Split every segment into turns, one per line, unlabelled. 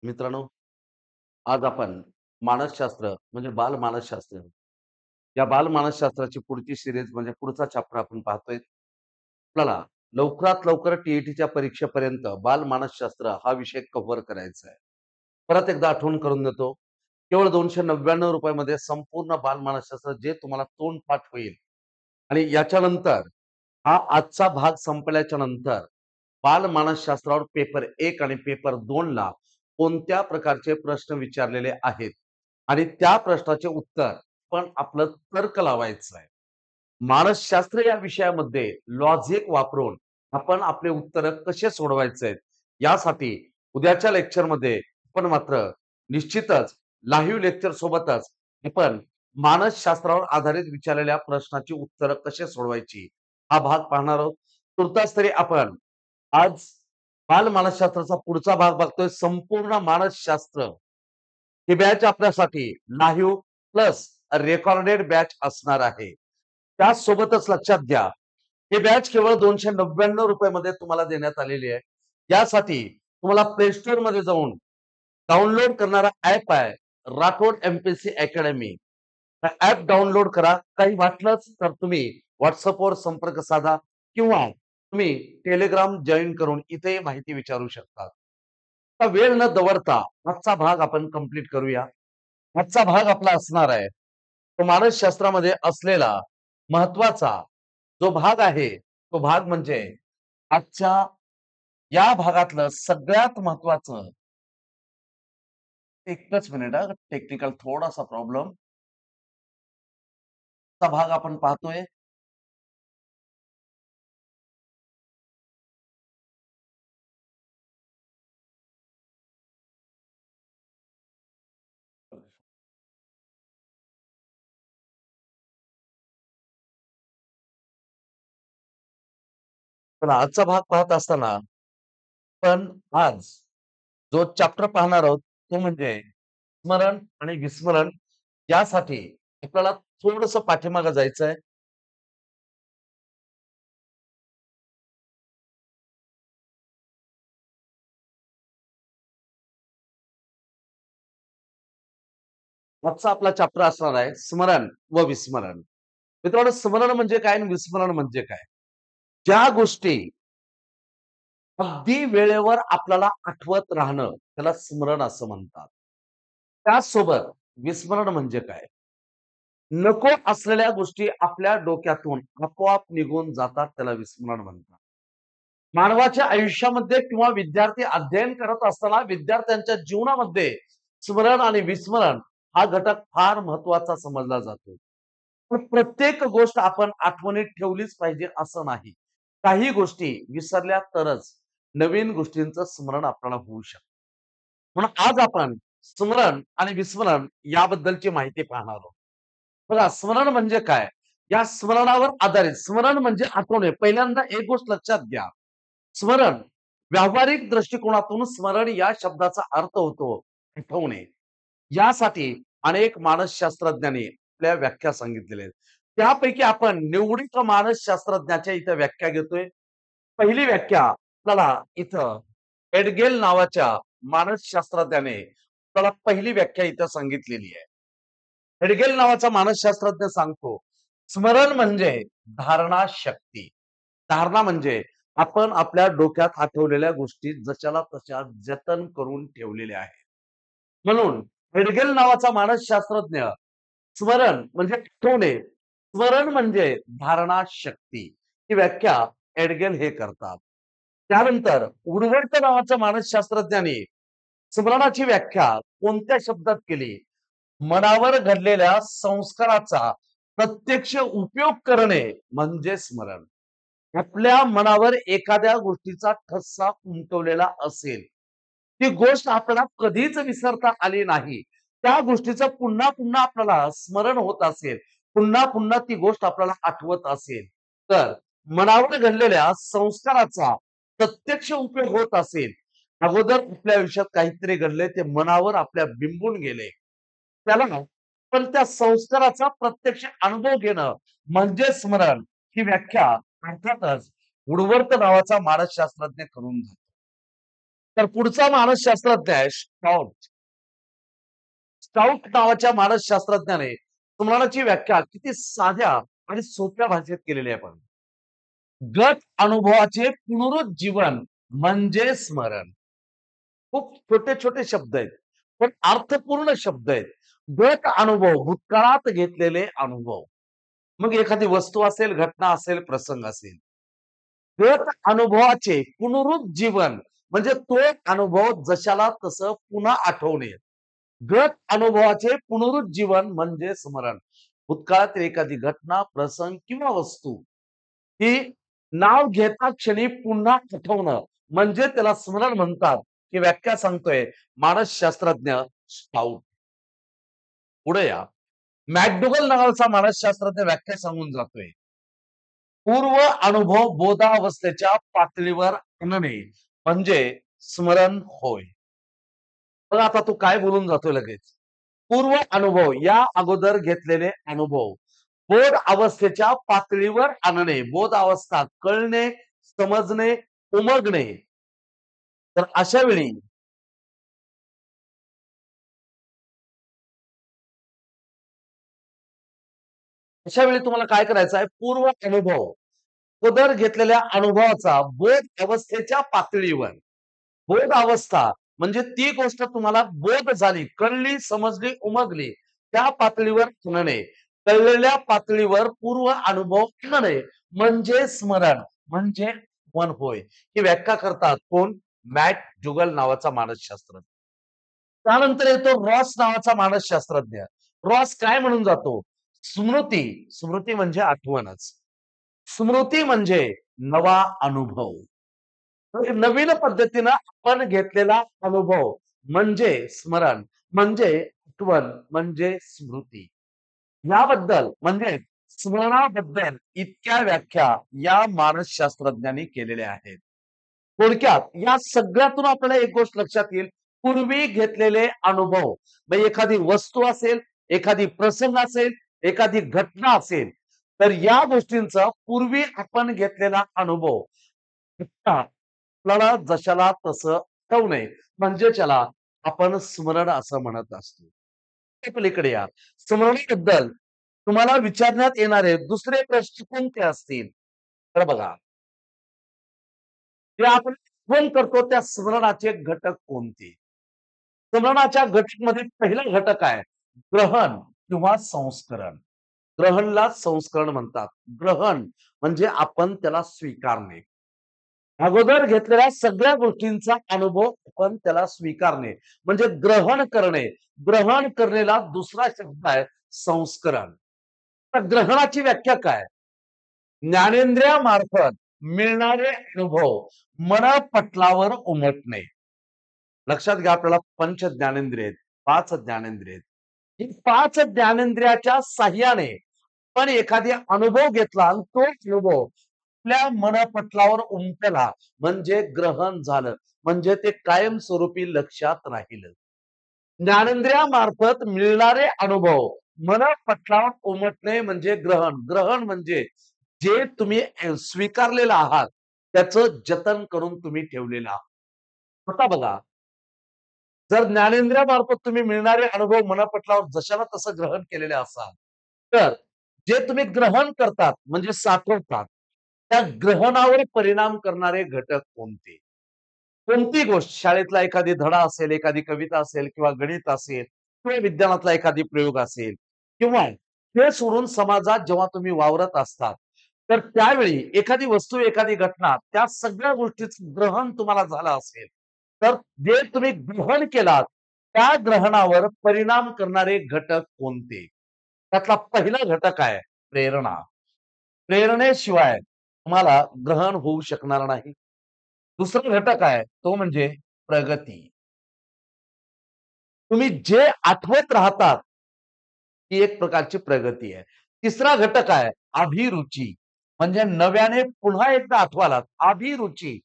मित्रांनो, आज आपण मानसशास्त्र म्हणजे बालमानसशास्त्र या बालमानसशास्त्राची पुढची सीरीज म्हणजे पुढचा चॅप्टर आपण पाहतोय. आपल्याला लवकरात लवकर टी-ई-टीच्या परीक्षेपर्यंत बालमानसशास्त्र हा विषय कव्हर करायचा आहे. परत एकदा आठवण करून देतो. केवळ ₹299 मध्ये संपूर्ण बालमानसशास्त्र जे तुम्हाला तोंडपाठ होईल आणि याच्यानंतर हा आजचा भाग संपल्याच्या नंतर बालमानसशास्त्रावर पेपर 1 आणि पेपर 2 ला कोणत्या प्रकारचे प्रश्न विचारलेले आहेत आणि त्या प्रश्नाचे उत्तर पण आपलं तर्क लावायचं आहे. मानसशास्त्र या विषयामध्ये लॉजिक वापरून आपण आपले उत्तर कसे सोडवायचे आहेत, यासाठी उद्याच्या लेक्चरमध्ये आपण मात्र निश्चितच लाईव्ह लेक्चर सोबतच आपण मानसशास्त्रावर आधारित विचारलेल्या प्रश्नाची उत्तरं कशी सोडवायची हा भाग पाहणार आहोत. तुर्तास तरी आपण आज बालमानसशास्त्राचा पुढचा भाग बघतोय. संपूर्ण मानसशास्त्र ही बॅच आपल्यासाठी लाईव्ह प्लस रेकॉर्डेड बॅच असणार आहे. त्याचसोबतच लक्षात घ्या, ही बॅच केवळ ₹299 मध्ये तुम्हाला देण्यात आलेली आहे. यासाठी तुम्हाला प्ले स्टोअर मध्ये जाऊन डाउनलोड करणारा ॲप आहे Rathod MPSC academy. App download करा. काही वाटलंच तर तुम्ही WhatsAppवर संपर्क साधा किंवा तुम्ही टेलिग्राम जॉइन करून इथेही माहिती विचारू शकता. आता वेळ न दवडता आजचा भाग आपण कंप्लीट करूया. आजचा भाग आपला असणार आहे, तो मानसशास्त्रामध्ये असलेला महत्वाचा जो भाग आहे, तो भाग म्हणजे आजच्या या भागातलं सगळ्यात महत्वाचं. एकच मिनिट हां, टेक्निकल थोडासा प्रॉब्लेम. चा भाग आपण पाहतोय. पण आजचा भाग पाहत असताना पण आज जो चॅप्टर पाहणार आहोत, तो म्हणजे स्मरण आणि विस्मरण. यासाठी आपल्याला थोडंसं पाठीमागे जायचंय. आजचा आपला चॅप्टर असणार आहे स्मरण व विस्मरण. मित्रांनो, स्मरण म्हणजे काय आणि विस्मरण म्हणजे काय? ज्या गोष्टी अगदी वेळेवर आपल्याला आठवत राहणं, त्याला स्मरण असं म्हणतात. त्याचसोबत विस्मरण म्हणजे काय? नको असलेल्या गोष्टी आपल्या डोक्यातून आपोआप निघून जातात, त्याला विस्मरण म्हणतात. मानवाच्या आयुष्यामध्ये किंवा विद्यार्थी अध्ययन करत असताना विद्यार्थ्यांच्या जीवनामध्ये स्मरण आणि विस्मरण हा घटक फार महत्वाचा समजला जातो. पण प्रत्येक गोष्ट आपण आठवणीत ठेवलीच पाहिजे असं नाही. काही गोष्टी विसरल्या तरच नवीन गोष्टींचं स्मरण आपल्याला होऊ शकतं. म्हणून आज आपण स्मरण आणि विस्मरण याबद्दलची माहिती पाहणार आहोत. बघा, स्मरण म्हणजे काय? या स्मरणावर आधारित स्मरण म्हणजे आठवणे. पहिल्यांदा एक गोष्ट लक्षात घ्या. स्मरण व्यावहारिक दृष्टिकोनातून स्मरण या शब्दाचा अर्थ होतो आठवणे. यासाठी अनेक मानसशास्त्रज्ञांनी आपल्या व्याख्या सांगितलेल्या आहेत. त्यापैकी आपण निवडित मानसशास्त्रज्ञाच्या इथं व्याख्या घेतोय. पहिली व्याख्या आपल्याला इथं एडगेल नावाच्या मानसशास्त्रज्ञाने आपल्याला पहिली व्याख्या इथं सांगितलेली आहे. हेडगेल नावाचा मानसशास्त्रज्ञ सांगतो, स्मरण म्हणजे धारणा शक्ती. धारणा म्हणजे आपण आपल्या डोक्यात आठवलेल्या गोष्टी जशाला तशा जतन करून ठेवलेल्या आहेत. म्हणून हेडगेल नावाचा मानसशास्त्रज्ञ स्मरण म्हणजे आठवणे, स्मरण म्हणजे धारणा शक्ती, ही व्याख्या एडगेल हे करतात. त्यानंतर वुडवर्ड नावाच्या मानसशास्त्रज्ञाने स्मरणाची व्याख्या कोणत्या शब्दात केली? मनावर घडलेल्या संस्काराचा प्रत्यक्ष उपयोग करणे म्हणजे स्मरण. आपल्या मनावर एखाद्या गोष्टीचा ठसा उमटवलेला असेल, ती गोष्ट आपल्याला कधीच विसरता आली नाही. त्या गोष्टीचं पुन्हा पुन्हा आपल्याला स्मरण होत असेल, पुन्हा पुन्हा ती गोष्ट आपल्याला आठवत असेल, तर मनावर घडलेल्या संस्काराचा प्रत्यक्ष उपयोग होत असेल. अगोदर आपल्या आयुष्यात काहीतरी घडले, ते मनावर आपल्या बिंबून गेले. त्याला ना पण त्या संस्काराचा प्रत्यक्ष अनुभव घेणं म्हणजे स्मरण, ही व्याख्या अर्थातच वुडवर्थ नावाचा मानसशास्त्रज्ञ करून जातो. तर पुढचा मानसशास्त्रज्ञ आहे स्टाउट. स्टाउट नावाच्या मानसशास्त्रज्ञाने स्मरणाची व्याख्या किती साध्या आणि सोप्या भाषेत केलेली आहे पण. गत अनुभवाचे पुनरुज्जीवन म्हणजे स्मरण. खूप छोटे-छोटे शब्द आहेत, पण अर्थपूर्ण शब्द आहेत. गत अनुभव, भूतकाळात घेतलेले अनुभव. मग एखादी वस्तू असेल, घटना असेल, प्रसंग असेल. गत अनुभवाचे पुनरुज्जीवन म्हणजे तो अनुभव जशाला तसं पुन्हा आठवणे. गत अनुभवाचे पुनरुज्जीवन म्हणजे स्मरण. भूतकाळातील एखादी घटना, प्रसंग किंवा वस्तू ही नाव घेता क्षणी पुन्हा आठवणं म्हणजे त्याला स्मरण म्हणतात. ही व्याख्या सांगतोय मानसशास्त्रज्ञ स्टाऊट. पुढे या. मॅकडोगल नावाचा मानसशास्त्रज्ञ व्याख्या सांगून जातोय. पूर्व अनुभव बोधावस्थेच्या पातळीवर आणणे म्हणजे स्मरण होय. बघा आता तू काय बोलून जातोय लगेच. पूर्व अनुभव या अगोदर घेतलेले अनुभव बोध अवस्थेच्या पातळीवर आणणे. बोध अवस्था कळणे, समजणे, उमगणे. तर अशा वेळी तुम्हाला काय करायचं आहे? पूर्व अनुभव, अगोदर घेतलेल्या अनुभवाचा बोध अवस्थेच्या पातळीवर बोध अवस्था म्हणजे ती गोष्ट तुम्हाला बोध झाली, कळली, समजली, उमगली. त्या पातळीवर आणणे. कळलेल्या पातळीवर पूर्व अनुभव आणणे म्हणजे स्मरण, म्हणजे मन होय. ही व्याख्या करतात कोण? मॅट जुगल नावाचा मानसशास्त्रज्ञ. त्यानंतर येतो रॉस नावाचा मानसशास्त्रज्ञ. रॉस काय म्हणून जातो? स्मृती, स्मृती म्हणजे आठवणच. स्मृती म्हणजे नवा अनुभव. तर नवीन पद्धतीनं आपण घेतलेला अनुभव म्हणजे स्मरण, म्हणजे आठवण, म्हणजे स्मृती. याबद्दल म्हणजे स्मरणाबद्दल इतक्या व्याख्या या मानसशास्त्रज्ञांनी केलेल्या आहेत. थोडक्यात या सगळ्यातून आपल्याला एक गोष्ट लक्षात येईल, पूर्वी घेतलेले अनुभव म्हणजे एखादी वस्तू असेल, एखादी प्रसंग असेल, एखादी घटना असेल, तर या गोष्टींचा पूर्वी आपण घेतलेला अनुभव आता आपल्याला जशाला तसं ठेवणे म्हणजे त्याला आपण स्मरण असं म्हणत असतो. पलीकडे या. स्मरणाबद्दल तुम्हाला विचारण्यात येणारे दुसरे प्रश्न कोणते असतील? तर बघा, जे आपण आठवण करतो त्या स्मरणाचे घटक कोणते? स्मरणाच्या घटकमध्ये पहिला घटक आहे ग्रहण किंवा संस्करण. ग्रहणला संस्करण म्हणतात. ग्रहण म्हणजे आपण त्याला स्वीकारणे. अगोदर घेतलेल्या सगळ्या गोष्टींचा अनुभव आपण त्याला स्वीकारणे म्हणजे ग्रहण करणे. ग्रहण करणेला दुसरा शब्द आहे संस्करण. तर ग्रहणाची व्याख्या काय? ज्ञानेंद्रियामार्फत मिळणारे अनुभव मनपटलावर उमटणे. लक्षात घ्या आपल्याला पंच ज्ञानेंद्रिय आहेत, 5 ज्ञानेंद्रिय आहेत. ही 5 ज्ञानेंद्रियाच्या साहाय्याने पण एखादी अनुभव घेतला आणि तो अनुभव आपल्या मनपटलावर उमटला म्हणजे ग्रहण झालं. म्हणजे ते कायमस्वरूपी लक्षात राहिलं. ज्ञानेंद्रियामार्फत मिळणारे अनुभव मनपटलावर उमटणे म्हणजे ग्रहण. ग्रहण म्हणजे जे तुम्ही स्वीकारलेलं आहात, त्याचं जतन करून तुम्ही ठेवलेलं आहात. आता बघा, जर ज्ञानेंद्रियामार्फत तुम्ही मिळणारे अनुभव मनपटलावर जशाला तसं ग्रहण केलेले असाल, तर जे तुम्ही ग्रहण करतात म्हणजे साठवतात, त्या ग्रहणावर परिणाम करणारे घटक कोणते? कोणती गोष्ट शाळेतला एखादी धडा असेल, एखादी कविता असेल किंवा गणित असेल किंवा विज्ञानातला एखादी प्रयोग असेल किंवा ते सोडून समाजात जेव्हा तुम्ही वावरत असतात, तर त्यावेळी एखादी वस्तू, एखादी घटना त्या सगळ्या गोष्टीचं ग्रहण तुम्हाला झालं असेल, तर जे तुम्ही ग्रहण केलात, त्या ग्रहणावर परिणाम करणारे घटक कोणते? त्यातला पहिला घटक आहे प्रेरणा. प्रेरणेशिवाय तुम्हाला ग्रहण होऊ शकणार नाही. दुसरा घटक आहे तो म्हणजे प्रगती. तुम्ही जे आठवत राहतात, ही एक प्रकारची प्रगती आहे. तिसरा घटक आहे अभिरुची. म्हणजे नव्याने पुन्हा एकदा आठवालात. अभिरुची.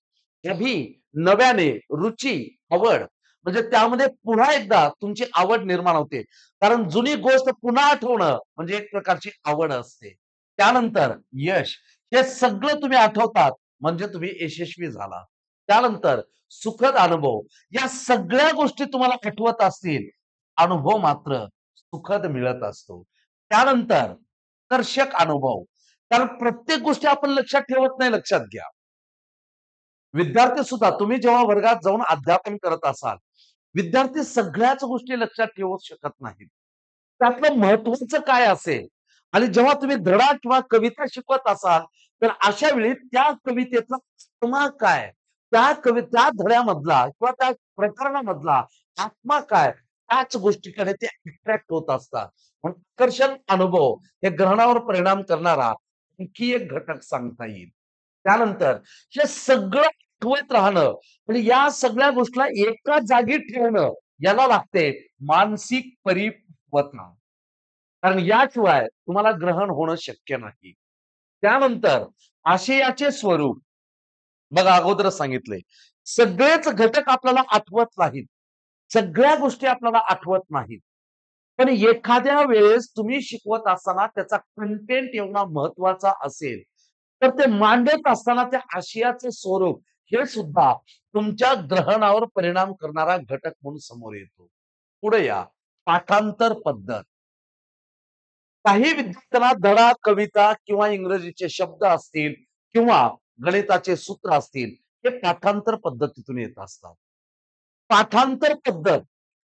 अभि नव्याने, रुची आवड. म्हणजे त्यामध्ये पुन्हा एकदा तुमची आवड निर्माण होते. कारण जुनी गोष्ट पुन्हा आठवणं म्हणजे एक प्रकारची आवड असते. त्यानंतर यश. हे सगळं तुम्ही आठवतात म्हणजे तुम्ही यशस्वी झाला. त्यानंतर सुखद अनुभव. या सगळ्या गोष्टी तुम्हाला आठवत असतील, अनुभव मात्र सुखद मिळत असतो. त्यानंतर आकर्षक अनुभव. कारण प्रत्येक गोष्टी आपण लक्षात ठेवत नाही, लक्षात घ्या. विद्यार्थी सुद्धा तुम्ही जेव्हा वर्गात जाऊन अध्यापन करत असाल, विद्यार्थी सगळ्याच गोष्टी लक्षात ठेवू शकत नाहीत. त्यातलं महत्वाचं काय असेल आणि जेव्हा तुम्ही धडा किंवा कविता शिकवत असाल, तर अशा वेळी त्या कवितेचा आत्मा काय? त्या धड्यामधला किंवा त्या प्रकरणामधला आत्मा काय? त्याच गोष्टीकडे ते अट्रॅक्ट होत असतात. म्हणून आकर्षण अनुभव हे ग्रहणावर परिणाम करणारा आणखी एक घटक सांगता येईल. त्यानंतर हे सगळं आठवत राहणं आणि या सगळ्या गोष्टीला एका जागी ठेवणं याला लागते मानसिक परिपक्वता. कारण याशिवाय तुम्हाला ग्रहण होणं शक्य नाही. त्यानंतर आशयाचे स्वरूप बघा अगोदरच सांगितलंय. सगळेच घटक आपल्याला आठवत नाहीत. सगळ्या गोष्टी आपल्याला आठवत नाहीत. पण एखाद्या वेळेस तुम्ही शिकवत असताना त्याचा कंटेंट एवढा महत्वाचा असेल, तर ते मांडत असताना त्या आशयाचं स्वरूप हे सुद्धा तुमच्या ग्रहणावर परिणाम करणारा घटक म्हणून समोर येतो. पुढे या. पाठांतर पद्धत. काही विद्यार्थ्यांना धडा, कविता किंवा इंग्रजीचे शब्द असतील किंवा गणिताचे सूत्र असतील, हे पाठांतर पद्धतीतून येत असतात. पाठांतर पद्धत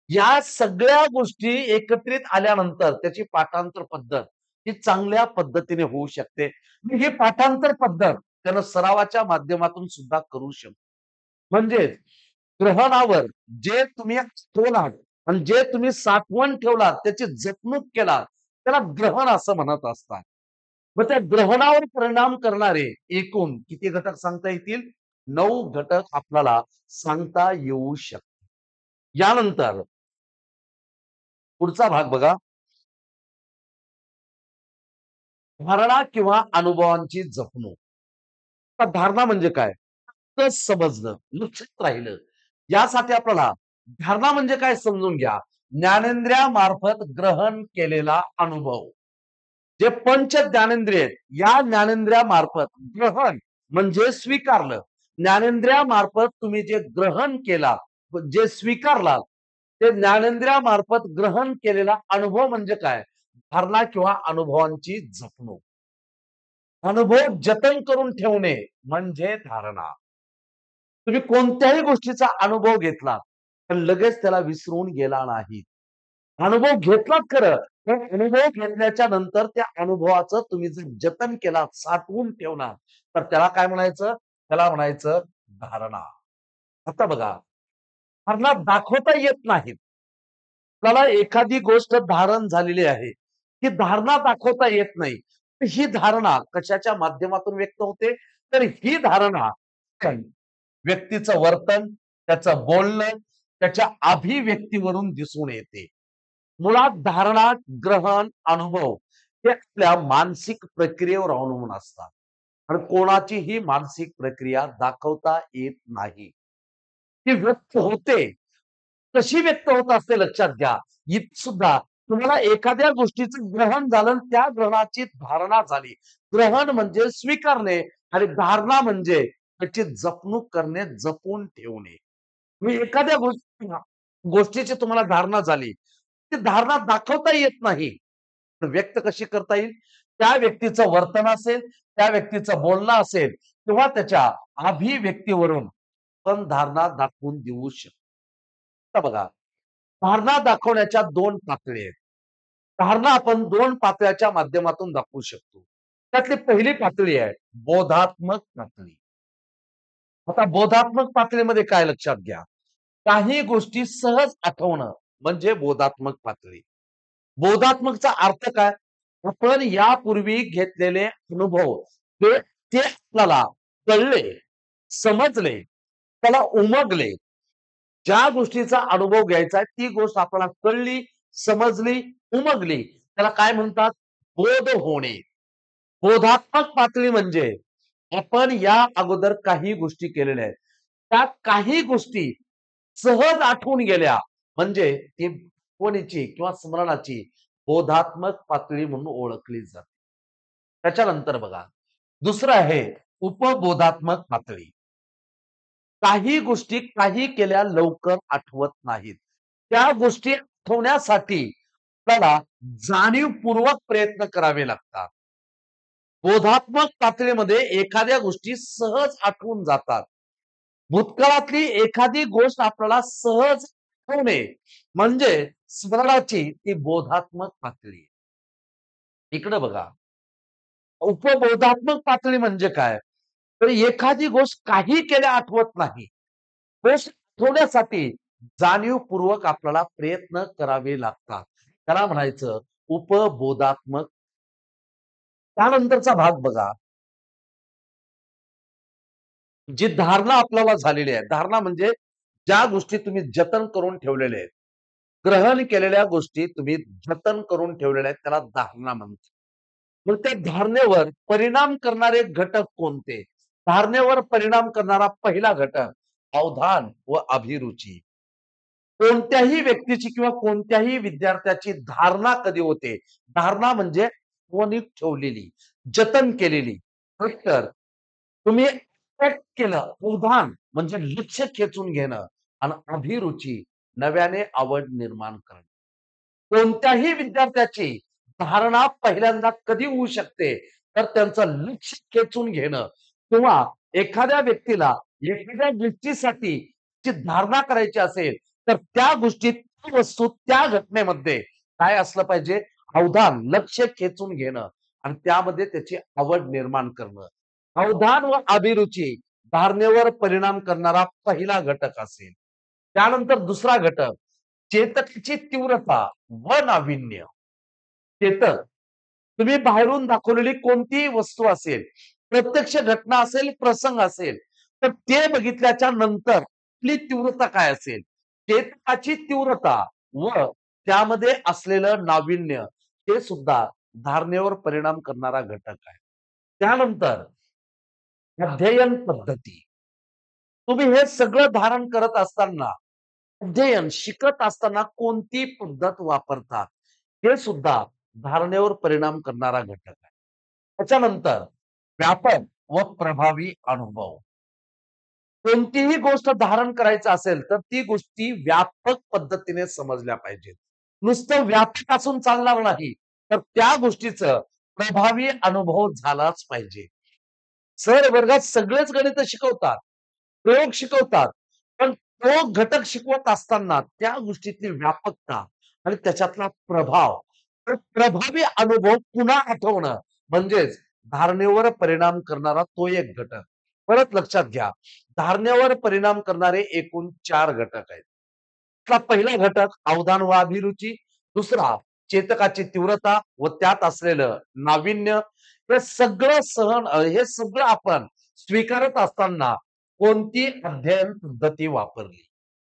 या सगळ्या गोष्टी एकत्रित आल्यानंतर त्याची पाठांतर पद्धत ही चांगल्या पद्धतीने होऊ शकते. आणि ही पाठांतर पद्धत त्यानं सरावाच्या माध्यमातून सुद्धा करू शकतो. म्हणजेच ग्रहणावर जे तुम्ही ठेवलात आणि जे तुम्ही साठवण ठेवलात, त्याची जपणूक केलात, त्याला ग्रहण असं म्हणत असतात. मग त्या ग्रहणावर परिणाम करणारे एकूण किती घटक सांगता येतील? 9 घटक आपल्याला सांगता येऊ शकतात. यानंतर पुढचा भाग बघा. धारणा किंवा अनुभवांची जपणूक. आता धारणा म्हणजे काय? तर समजलं, लक्षात राहिलं. यासाठी आपल्याला धारणा म्हणजे काय समजून घ्या. ज्ञानेंद्रियामार्फत ग्रहण केलेला अनुभव. जे पंच ज्ञानेंद्रिय आहेत, या ज्ञानेंद्रियामार्फत ग्रहण म्हणजे स्वीकारलं. ज्ञानेंद्रियामार्फत तुम्ही जे ग्रहण केला, जे स्वीकारलात, ते ज्ञानेंद्रियामार्फत ग्रहण केलेला अनुभव म्हणजे काय? धारणा किंवा अनुभवांची जपणूक. अनुभव जतन करून ठेवणे म्हणजे धारणा. तुम्ही कोणत्याही गोष्टीचा अनुभव घेतला, पण लगेच त्याला विसरून गेला नाही. अनुभव घेतलात खरं, पण अनुभव घेतल्याच्या नंतर त्या अनुभवाचं तुम्ही जर जतन केलात, साठवून ठेवला, तर त्याला काय म्हणायचं? त्याला म्हणायचं धारणा. आता बघा, धारणा दाखवता येत नाहीत. आपल्याला एखादी गोष्ट धारण झालेली आहे, ही धारणा दाखवता येत नाही. ही धारणा कशाच्या माध्यमातून व्यक्त होते? तर ही धारणा व्यक्तीचं वर्तन, त्याचं बोलणं, त्याच्या अभिव्यक्तीवरून दिसून येते. मुळात धारणा, ग्रहण, अनुभव हे आपल्या मानसिक प्रक्रियेवर अवलंबून असतात. आणि कोणाचीही मानसिक प्रक्रिया दाखवता येत नाही. ती व्यक्त होते. कशी व्यक्त होत असते लक्षात घ्या. इथं सुद्धा तुम्हाला एखाद्या गोष्टीचं ग्रहण झालं आणि त्या ग्रहणाची धारणा झाली. ग्रहण म्हणजे स्वीकारणे आणि धारणा म्हणजे त्याची जपणूक करणे, जपून ठेवणे. मी एखाद्या गोष्टीची तुम्हाला धारणा झाली. ती धारणा दाखवता येत नाही. तर व्यक्त कशी करता येईल? त्या व्यक्तीचं वर्तन असेल, त्या व्यक्तीचं बोलणं असेल किंवा त्याच्या अभिव्यक्तीवरून पण धारणा दाखवून देऊ शकतो. आता बघा, धारणा दाखवण्याच्या 2 पातळी आहेत. धारणा आपण 2 पातळ्याच्या माध्यमातून दाखवू शकतो. त्यातली पहिली पातळी आहे बोधात्मक पातळी. आता बोधात्मक पातळीमध्ये काय लक्षात घ्या. काही गोष्टी सहज आठवणं म्हणजे बोधात्मक पातळी. बोधात्मकचा अर्थ काय? आपण यापूर्वी घेतलेले अनुभव ते ते आपल्याला कळले, समजले, त्याला उमगले. ज्या गोष्टीचा अनुभव घ्यायचा आहे, ती गोष्ट आपल्याला कळली, समजली, उमगली. त्याला काय म्हणतात? बोध होणे. बोधात्मक पातळी म्हणजे आपण या अगोदर काही गोष्टी केलेल्या आहेत. त्यात काही गोष्टी सहज आठवून गेल्या म्हणजे ती आठवणीची किंवा स्मरणाची बोधात्मक पातळी म्हणून ओळखली जाते. त्याच्यानंतर बघा, दुसरं आहे उपबोधात्मक पातळी. काही गोष्टी काही केल्या लवकर आठवत नाहीत. त्या गोष्टी आठवण्यासाठी आपल्याला जाणीवपूर्वक प्रयत्न करावे लागतात. बोधात्मक पातळीमध्ये एखाद्या गोष्टी सहज आठवून जातात. भूतकाळातली एखादी गोष्ट आपल्याला सहज आठवणे म्हणजे स्मरणाची ती बोधात्मक पातळी. इकडे बघा, उपबोधात्मक पातळी म्हणजे काय? तर एखादी गोष्ट काही केल्या आठवत नाही. गोष्ट आठवण्यासाठी जाणीवपूर्वक आपल्याला प्रयत्न करावे लागतात. त्याला म्हणायचं उपबोधात्मक. त्यानंतरचा भाग बघा, जी धारणा आपल्याला झालेली आहे. धारणा म्हणजे ज्या गोष्टी तुम्ही जतन करून ठेवलेल्या आहेत. ग्रहण केलेल्या गोष्टी तुम्ही जतन करून ठेवलेल्या आहेत, त्याला धारणा म्हणतात. मग त्या धारणेवर परिणाम करणारे घटक कोणते? धारणेवर परिणाम करणारा पहिला घटक अवधान व अभिरुची. कोणत्याही व्यक्तीची किंवा कोणत्याही विद्यार्थ्याची धारणा कधी होते? धारणा म्हणजे आठवणीत ठेवलेली, जतन केलेली. तर तुम्ही ॲट्रॅक्ट केलं. अवधान म्हणजे लक्ष खेचून घेणं आणि अभिरुची नव्याने आवड निर्माण करणं. कोणत्याही विद्यार्थ्याची धारणा पहिल्यांदा कधी होऊ शकते, तर त्यांचं लक्ष खेचून घेणं किंवा एखाद्या व्यक्तीला एखाद्या गोष्टीसाठी ची धारणा करायची असेल, तर त्या गोष्टीत, ती वस्तू, त्या घटनेमध्ये काय असलं पाहिजे? अवधान, लक्ष खेचून घेणं आणि त्यामध्ये त्याची आवड निर्माण करणं. अवधान व अभिरुची धारणेवर परिणाम करणारा पहिला घटक असेल. त्यानंतर दुसरा घटक चेतकची तीव्रता व नाविन्य. चेतक, तुम्ही बाहेरून दाखवलेली कोणतीही वस्तू असेल, प्रत्यक्ष घटना असेल, प्रसंग असेल, तर ते बघितल्याच्या नंतर आपली तीव्रता काय असेल? चेतकाची तीव्रता व त्यामध्ये असलेलं नाविन्य हे सुद्धा धारणेवर परिणाम करणारा घटक आहे. त्यानंतर अध्ययन पद्धती. तुम्ही हे सगळं धारण करत असताना, अध्ययन शिकत असताना कोणती पद्धत वापरतात, हे सुद्धा धारणेवर परिणाम करणारा घटक आहे. त्याच्यानंतर व्यापक व प्रभावी अनुभव. कोणतीही गोष्ट धारण करायचं असेल, तर ती गोष्टी व्यापक पद्धतीने समजल्या पाहिजेत. नुसतं व्यापक असून चालणार नाही, तर त्या गोष्टीचं प्रभावी अनुभव झालाच पाहिजे. सर वर्गात सगळेच गणित शिकवतात, प्रयोग शिकवतात. पण तो घटक शिकवत असताना त्या गोष्टीतली व्यापकता आणि त्याच्यातला प्रभाव, तर प्रभावी अनुभव पुन्हा आठवणं म्हणजेच धारणेवर परिणाम करणारा तो एक घटक. परत लक्षात घ्या, धारणेवर परिणाम करणारे एकूण 4 घटक आहेत. त्यातला पहिला घटक अवधान व अभिरुची, दुसरा चेतकाची तीव्रता व त्यात असलेलं नाविन्य. हे सगळं आपण स्वीकारत असताना कोणती अध्ययन पद्धती वापरली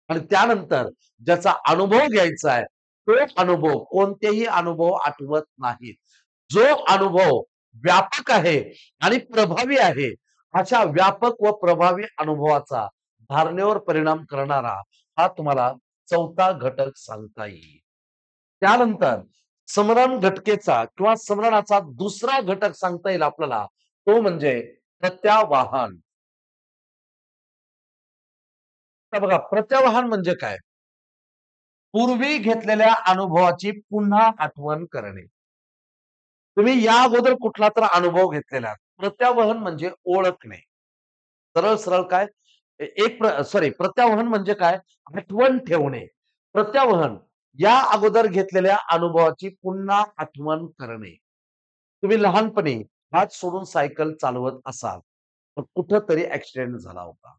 आणि त्यानंतर ज्याचा अनुभव घ्यायचा आहे, तो अनुभव, कोणतेही अनुभव आठवत नाहीत. जो अनुभव व्यापक आहे आणि प्रभावी आहे, अशा व्यापक व प्रभावी अनुभवाचा धारणेवर परिणाम करणारा हा तुम्हाला चौथा घटक सांगता येईल. त्यानंतर स्मरण घटकेचा किंवा स्मरणाचा दुसरा घटक सांगता येईल आपल्याला, तो म्हणजे प्रत्यावाहन. आता बघा, प्रत्यावाहन म्हणजे काय? पूर्वी घेतलेल्या अनुभवाची पुन्हा आठवण करणे. तुम्ही या अगोदर कुठला तर अनुभव घेतलेला आहे. प्रत्यावहन म्हणजे ओळखणे. सरळ सरळ काय? प्रत्यावहन म्हणजे काय? आठवण ठेवणे. प्रत्यावहन या अगोदर घेतलेल्या अनुभवाची पुन्हा आठवण करणे. तुम्ही लहानपणी हात सोडून सायकल चालवत असाल, तर कुठेतरी ऍक्सिडेंट झाला होता.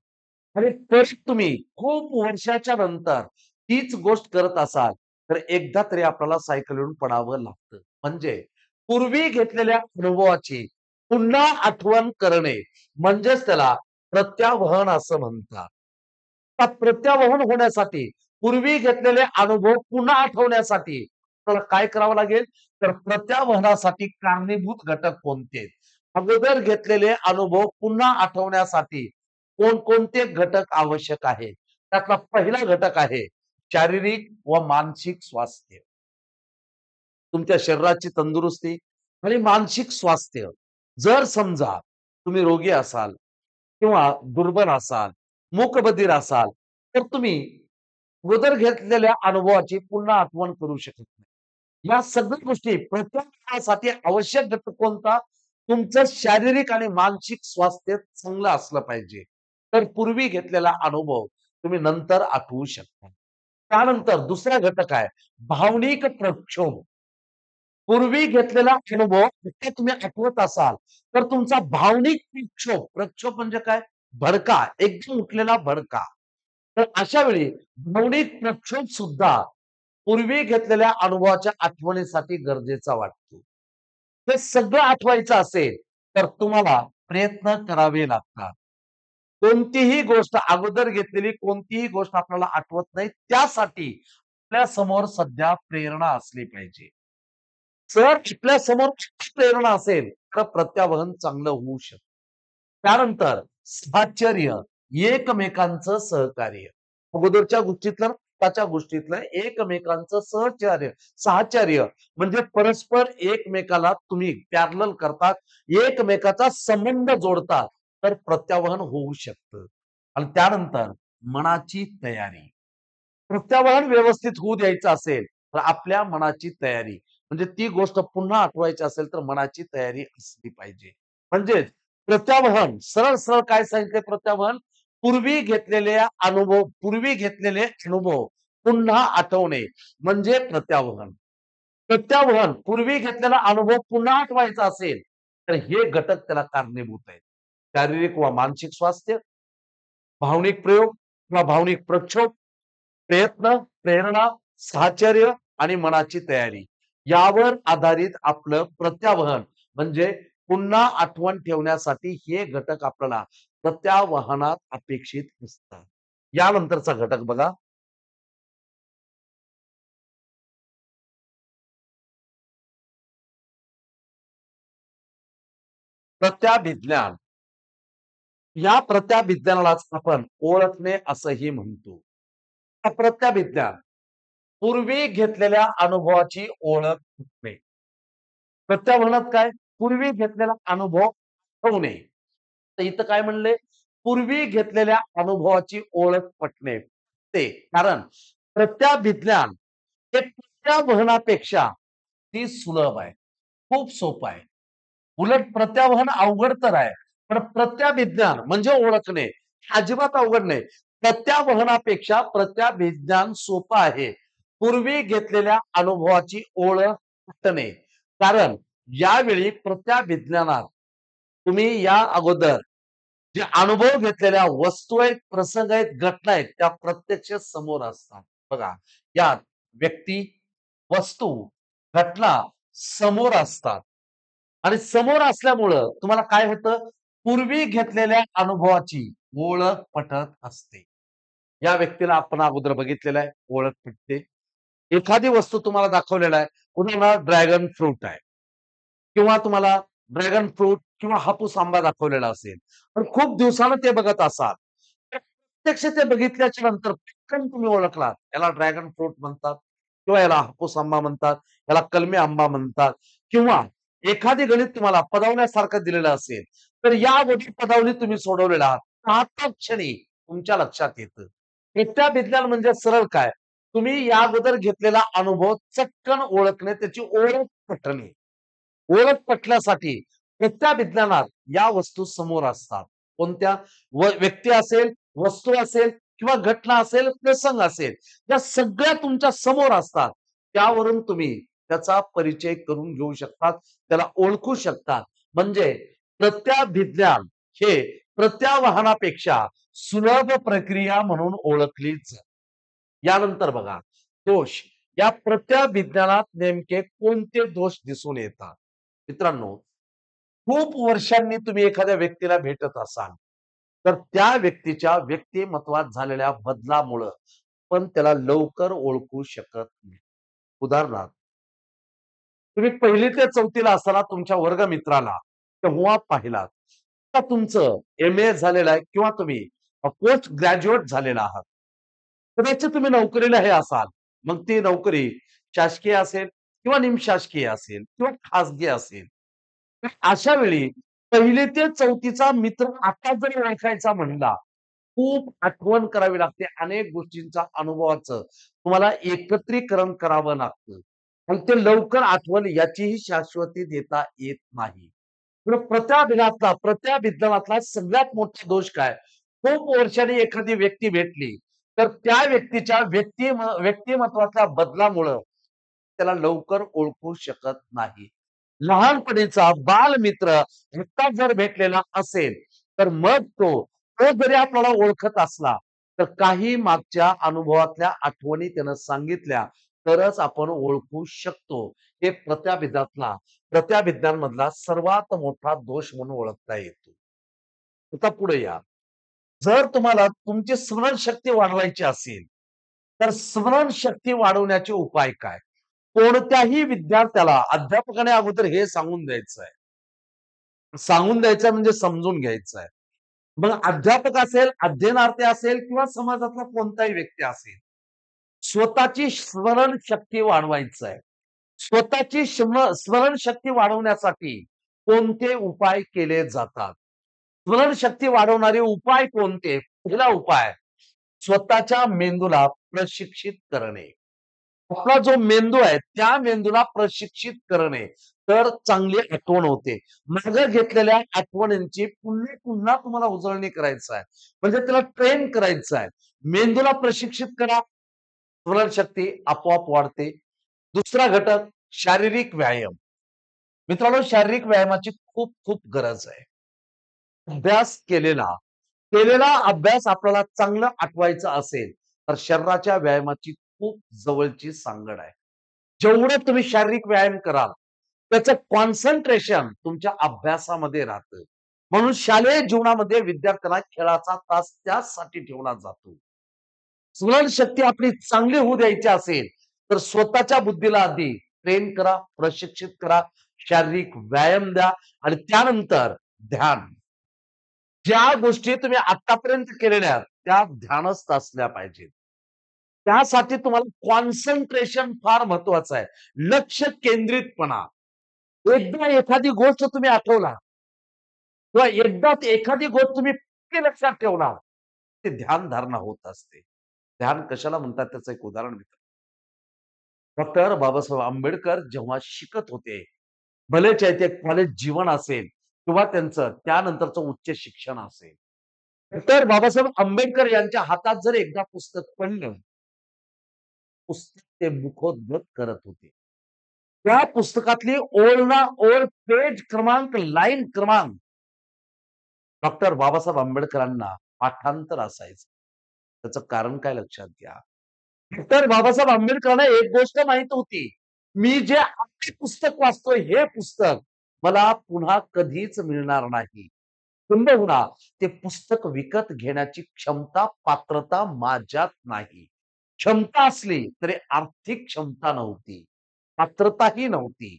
आणि तरी तुम्ही खूप वर्षाच्या नंतर तीच गोष्ट करत असाल, तर एकदा तरी आपल्याला सायकलवरून पडावं लागतं. म्हणजे पूर्वी घेतलेल्या अनुभवाची पुन्हा आठवण करणे म्हणजेच त्याला प्रत्यावहन असं म्हणतात. आता प्रत्यावहन होण्यासाठी, पूर्वी घेतलेले अनुभव पुन्हा आठवण्यासाठी आपल्याला काय करावं लागेल? तर प्रत्यावहनासाठी कारणीभूत घटक कोणते आहेत? अगोदर घेतलेले अनुभव पुन्हा आठवण्यासाठी कोणकोणते घटक आवश्यक आहेत? त्यातला पहिला घटक आहे शारीरिक व मानसिक स्वास्थ्य. तुमच्या शरीराची तंदुरुस्ती आणि मानसिक स्वास्थ्य. जर समजा तुम्ही रोगी असाल किंवा दुर्बल असाल, मूकबधीर असाल, तर तुम्ही अगोदर घेतलेल्या अनुभवाची पुन्हा आठवण करू शकत नाही. या सगळ्या गोष्टी प्रत्येकासाठी आवश्यक घटक कोणता? तुमचं शारीरिक आणि मानसिक स्वास्थ्य चांगलं असलं पाहिजे. तर पूर्वी घेतलेला अनुभव तुम्ही नंतर आठवू शकता. त्यानंतर दुसरा घटक आहे भावनिक प्रक्षोभ. पूर्वी घेतलेला अनुभव आता तुम्ही आठवत असाल, तर तुमचा भावनिक प्रक्षोभ, प्रक्षोभ म्हणजे काय? भडका, एकदम उठलेला भडका. तर अशा वेळी भावनिक प्रक्षोभ सुद्धा पूर्वी घेतलेल्या अनुभवाच्या आठवणीसाठी गरजेचा वाटतो. हे सगळं आठवायचं असेल, तर तुम्हाला प्रयत्न करावे लागतात. कोणतीही गोष्ट अगोदर घेतलेली कोणतीही गोष्ट आपल्याला आठवत नाही, त्यासाठी आपल्यासमोर सध्या प्रेरणा असली पाहिजे. जर आपल्यासमोर प्रेरणा असेल, तर प्रत्यावहन चांगलं होऊ शकतं. त्यानंतर साहचर्य, एकमेकांचं सहकार्य. अगोदरच्या गोष्टीतलं आत्ताच्या गोष्टीतलं एकमेकांचं साहचर्य म्हणजे परस्पर एकमेकाला तुम्ही पॅरलल करतात, एकमेकाचा संबंध जोडतात, तर प्रत्यावहन होऊ शकतं. आणि त्यानंतर मनाची तयारी. प्रत्यावहन व्यवस्थित होऊ द्यायचं असेल, तर आपल्या मनाची तयारी म्हणजे ती गोष्ट पुन्हा आठवायची असेल, तर मनाची तयारी असली पाहिजे. म्हणजेच प्रत्यावहन सरळ-सरळ काय सांगितले प्रत्यावहन? पूर्वी घेतलेले अनुभव पुन्हा आठवणे म्हणजे प्रत्यावहन. प्रत्यावहन पूर्वी घेतलेला अनुभव पुन्हा आठवायचा असेल, तर हे घटक त्याला कारणीभूत आहेत. शारीरिक व मानसिक स्वास्थ्य, भावनिक प्रयोग किंवा भावनिक प्रक्षोभ, प्रयत्न, प्रेरणा, साहचर्य आणि मनाची तयारी. यावर आधारित आपलं प्रत्यावहन म्हणजे पुन्हा आठवण ठेवण्यासाठी हे घटक आपल्याला प्रत्यावहनात अपेक्षित असतात. यानंतरचा घटक बघा, प्रत्याभिज्ञान. या प्रत्याभिज्ञानालाच आपण ओळखणे असंही म्हणतो. प्रत्याभिज्ञान पूर्वी घेतलेल्या अनुभवाची ओळख होणे. प्रत्यावहनात काय? पूर्वी घेतलेला अनुभव आठवणे. तर इथं काय म्हणले? पूर्वी घेतलेल्या अनुभवाची ओळख पटणे. ते कारण प्रत्याभिज्ञान हे प्रत्यावहनापेक्षा ती सुलभ आहे. खूप सोपं आहे. उलट प्रत्यावहन अवघड तर आहे. पण प्रत्याभिज्ञान म्हणजे ओळखणे अजिबात अवघड नाही. प्रत्यावहनापेक्षा प्रत्याभिज्ञान सोपं आहे. पूर्वी घेतलेल्या अनुभवाची ओळख पटणे. कारण यावेळी प्रत्याभिज्ञानात तुम्ही या अगोदर जे अनुभव घेतलेल्या वस्तू आहेत, प्रसंग आहेत, घटना आहेत, त्या प्रत्यक्ष समोर असतात. बघा, यात व्यक्ती, वस्तू, घटना समोर असतात. आणि समोर असल्यामुळं तुम्हाला काय होतं? पूर्वी घेतलेल्या अनुभवाची ओळख पटत असते. या व्यक्तीला आपण अगोदर बघितलेलं आहे, ओळख पटते. एखादी वस्तू तुम्हाला दाखवलेला आहे, उदाहरणार्थ ड्रॅगन फ्रूट आहे. किंवा तुम्हाला ड्रॅगन फ्रूट किंवा हापूस आंबा दाखवलेला असेल. पण खूप दिवसानं ते बघत असाल. तर प्रत्यक्ष ते बघितल्याच्या नंतर पटकन तुम्ही ओळखलात. याला ड्रॅगन फ्रूट म्हणतात किंवा याला हापूस आंबा म्हणतात, याला कलमी आंबा म्हणतात किंवा एखादी गणित तुम्हाला पदवण्यासारखं दिलेलं असेल, तर या गोष्टी पदावली तुम्ही सोडवलेल्या आहात. पाहताच क्षणी तुमच्या लक्षात येतं. प्रत्याभिज्ञान म्हणजे सरळ काय? तुम्ही या अगोदर घेतलेला अनुभव चटकन ओळखणे, त्याची ओळख पटणे. ओळख पटण्यासाठी प्रत्याभिज्ञानात या वस्तू समोर असतात. कोणत्या? व्यक्ती असेल, वस्तू असेल किंवा घटना असेल, प्रसंग असेल. या सगळ्या तुमच्या समोर असतात. त्यावरून तुम्ही त्याचा परिचय करून घेऊ शकतात. त्याला ओळखू शकतात. म्हणजे प्रत्याभिज्ञान हे प्रत्यावहनापेक्षा सुलभ प्रक्रिया म्हणून ओळखली जाते. यानंतर बघा, दोष. या प्रत्याभिज्ञानात नेमके कोणते दोष दिसून येतात? मित्रांनो, खूप वर्षांनी तुम्ही एखाद्या व्यक्तीला भेटत असाल, तर त्या व्यक्तीच्या व्यक्तिमत्वात झालेल्या बदलामुळं पण त्याला लवकर ओळखू शकत नाही. उदाहरणार्थ, तुम्ही 1ली ते 4थीला असताना तुमच्या वर्गमित्राला तेव्हा पाहिलात. आता तुमचं एम-ए झालेलं आहे किंवा तुम्ही पोस्ट ग्रॅज्युएट झालेला आहात. कदाचित तुम्ही नोकरीला हे असाल. मग ती नोकरी शासकीय असेल किंवा निमशासकीय असेल किंवा खाजगी असेल. तर अशा वेळी 1ली ते 4थीचा मित्र आता जर ओळखायचा म्हणला, खूप आठवण करावी लागते. अनेक गोष्टींचा अनुभवाचं तुम्हाला एकत्रीकरण करावं लागतं. आणि ते लवकर आठवण याचीही शाश्वती देता येत नाही. तर प्रत्याभिज्ञानातला सगळ्यात मोठा दोष काय? खूप वर्षांनी एखादी व्यक्ती भेटली, तर त्या व्यक्तीच्या व्यक्तिमत्वाच्या बदलामुळं त्याला लवकर ओळखू शकत नाही. लहानपणीचा बालमित्र आत्ता जर भेटलेला असेल, तर मग तो जरी आपल्याला ओळखत असला, तर काही मागच्या अनुभवातल्या आठवणी त्यानं सांगितल्या, तरच आपण ओळखू शकतो. हे प्रत्याभिज्ञानमधला सर्वात मोठा दोष म्हणून ओळखता येतो. आता पुढे या. जर तुम्हाला तुमची स्मरणशक्ती वाढवायची असेल, तर स्मरणशक्ती वाढवण्याचे उपाय काय? कोणत्याही विद्यार्थ्याला अध्यापकाने अगोदर हे सांगून द्यायचं आहे. सांगून द्यायचं म्हणजे समजून घ्यायचं आहे. मग अध्यापक असेल, अध्ययनार्थी असेल किंवा समाजातला कोणताही व्यक्ती असेल. स्वतःची स्मरणशक्ती वाढवायचं आहे. स्वतःची स्मरणशक्ती वाढवण्यासाठी कोणते उपाय केले जातात? स्मरणशक्ती वाढवणारे उपाय कोणते? पहिला उपाय स्वतःच्या मेंदूला प्रशिक्षित करणे. आपला जो मेंदू आहे, त्या मेंदूला प्रशिक्षित करणे, तर चांगली आठवण होते. मागे घेतलेल्या आठवणींची पुन्हा पुन्हा तुम्हाला उजळणी करायचं आहे. म्हणजे त्याला ट्रेन करायचं आहे. मेंदूला प्रशिक्षित करा, स्मरणशक्ती आपोआप वाढते. दुसरा घटक शारीरिक व्यायाम. मित्रांनो, शारीरिक व्यायामाची खूप खूप गरज आहे. अभ्यास केलेला अभ्यास आपल्याला चांगलं आठवायचं असेल, तर शरीराच्या व्यायामाची खूप जवळची सांगड आहे. जेवढं तुम्ही शारीरिक व्यायाम कराल, त्याचं कॉन्सन्ट्रेशन तुमच्या अभ्यासामध्ये राहतं. म्हणून शालेय जीवनामध्ये विद्यार्थ्यांना खेळाचा तास त्याचसाठी ठेवला जातो. स्मरणशक्ती आपली चांगली होऊ द्यायची असेल, तर स्वतःच्या बुद्धीला आधी ट्रेन करा, प्रशिक्षित करा, शारीरिक व्यायाम द्या आणि त्यानंतर ध्यान. ज्या गोष्टी तुम्ही आतापर्यंत केलेल्या आहेत, त्या ध्यानस्थ असल्या पाहिजेत. त्यासाठी तुम्हाला कॉन्सन्ट्रेशन फार महत्वाचं आहे. लक्ष केंद्रितपणा. एकदा एखादी गोष्ट तुम्ही आठवला किंवा एकदाच एखादी गोष्ट तुम्ही पक्की लक्षात ठेवला, ते ध्यानधारणा होत असते. ध्यान कशाला म्हणतात त्याचं एक उदाहरण देतो. डॉक्टर बाबासाहेब आंबेडकर जेव्हा शिकत होते, भलेच ते कॉलेज जीवन असेल किंवा त्यांचं त्यानंतरचं उच्च शिक्षण असेल. डॉक्टर बाबासाहेब आंबेडकर यांच्या हातात जर एकदा पुस्तक पडलं, पुस्तक ते मुखोद्गत करत होते. त्या पुस्तकातली ओळ ना ओळ, पेज क्रमांक, लाईन क्रमांक डॉक्टर बाबासाहेब आंबेडकरांना पाठांतर असायचं. त्याचं कारण काय लक्षात घ्या. डॉक्टर बाबासाहेब आंबेडकरांना एक गोष्ट माहीत होती. मी जे आजचे पुस्तक वाचतोय हे पुस्तक मला पुन्हा कधीच मिळणार नाही. किंबहुना ते पुस्तक विकत घेण्याची क्षमता, पात्रता माझ्यात नाही. क्षमता असली तरी आर्थिक क्षमता नव्हती. पात्रताही नव्हती.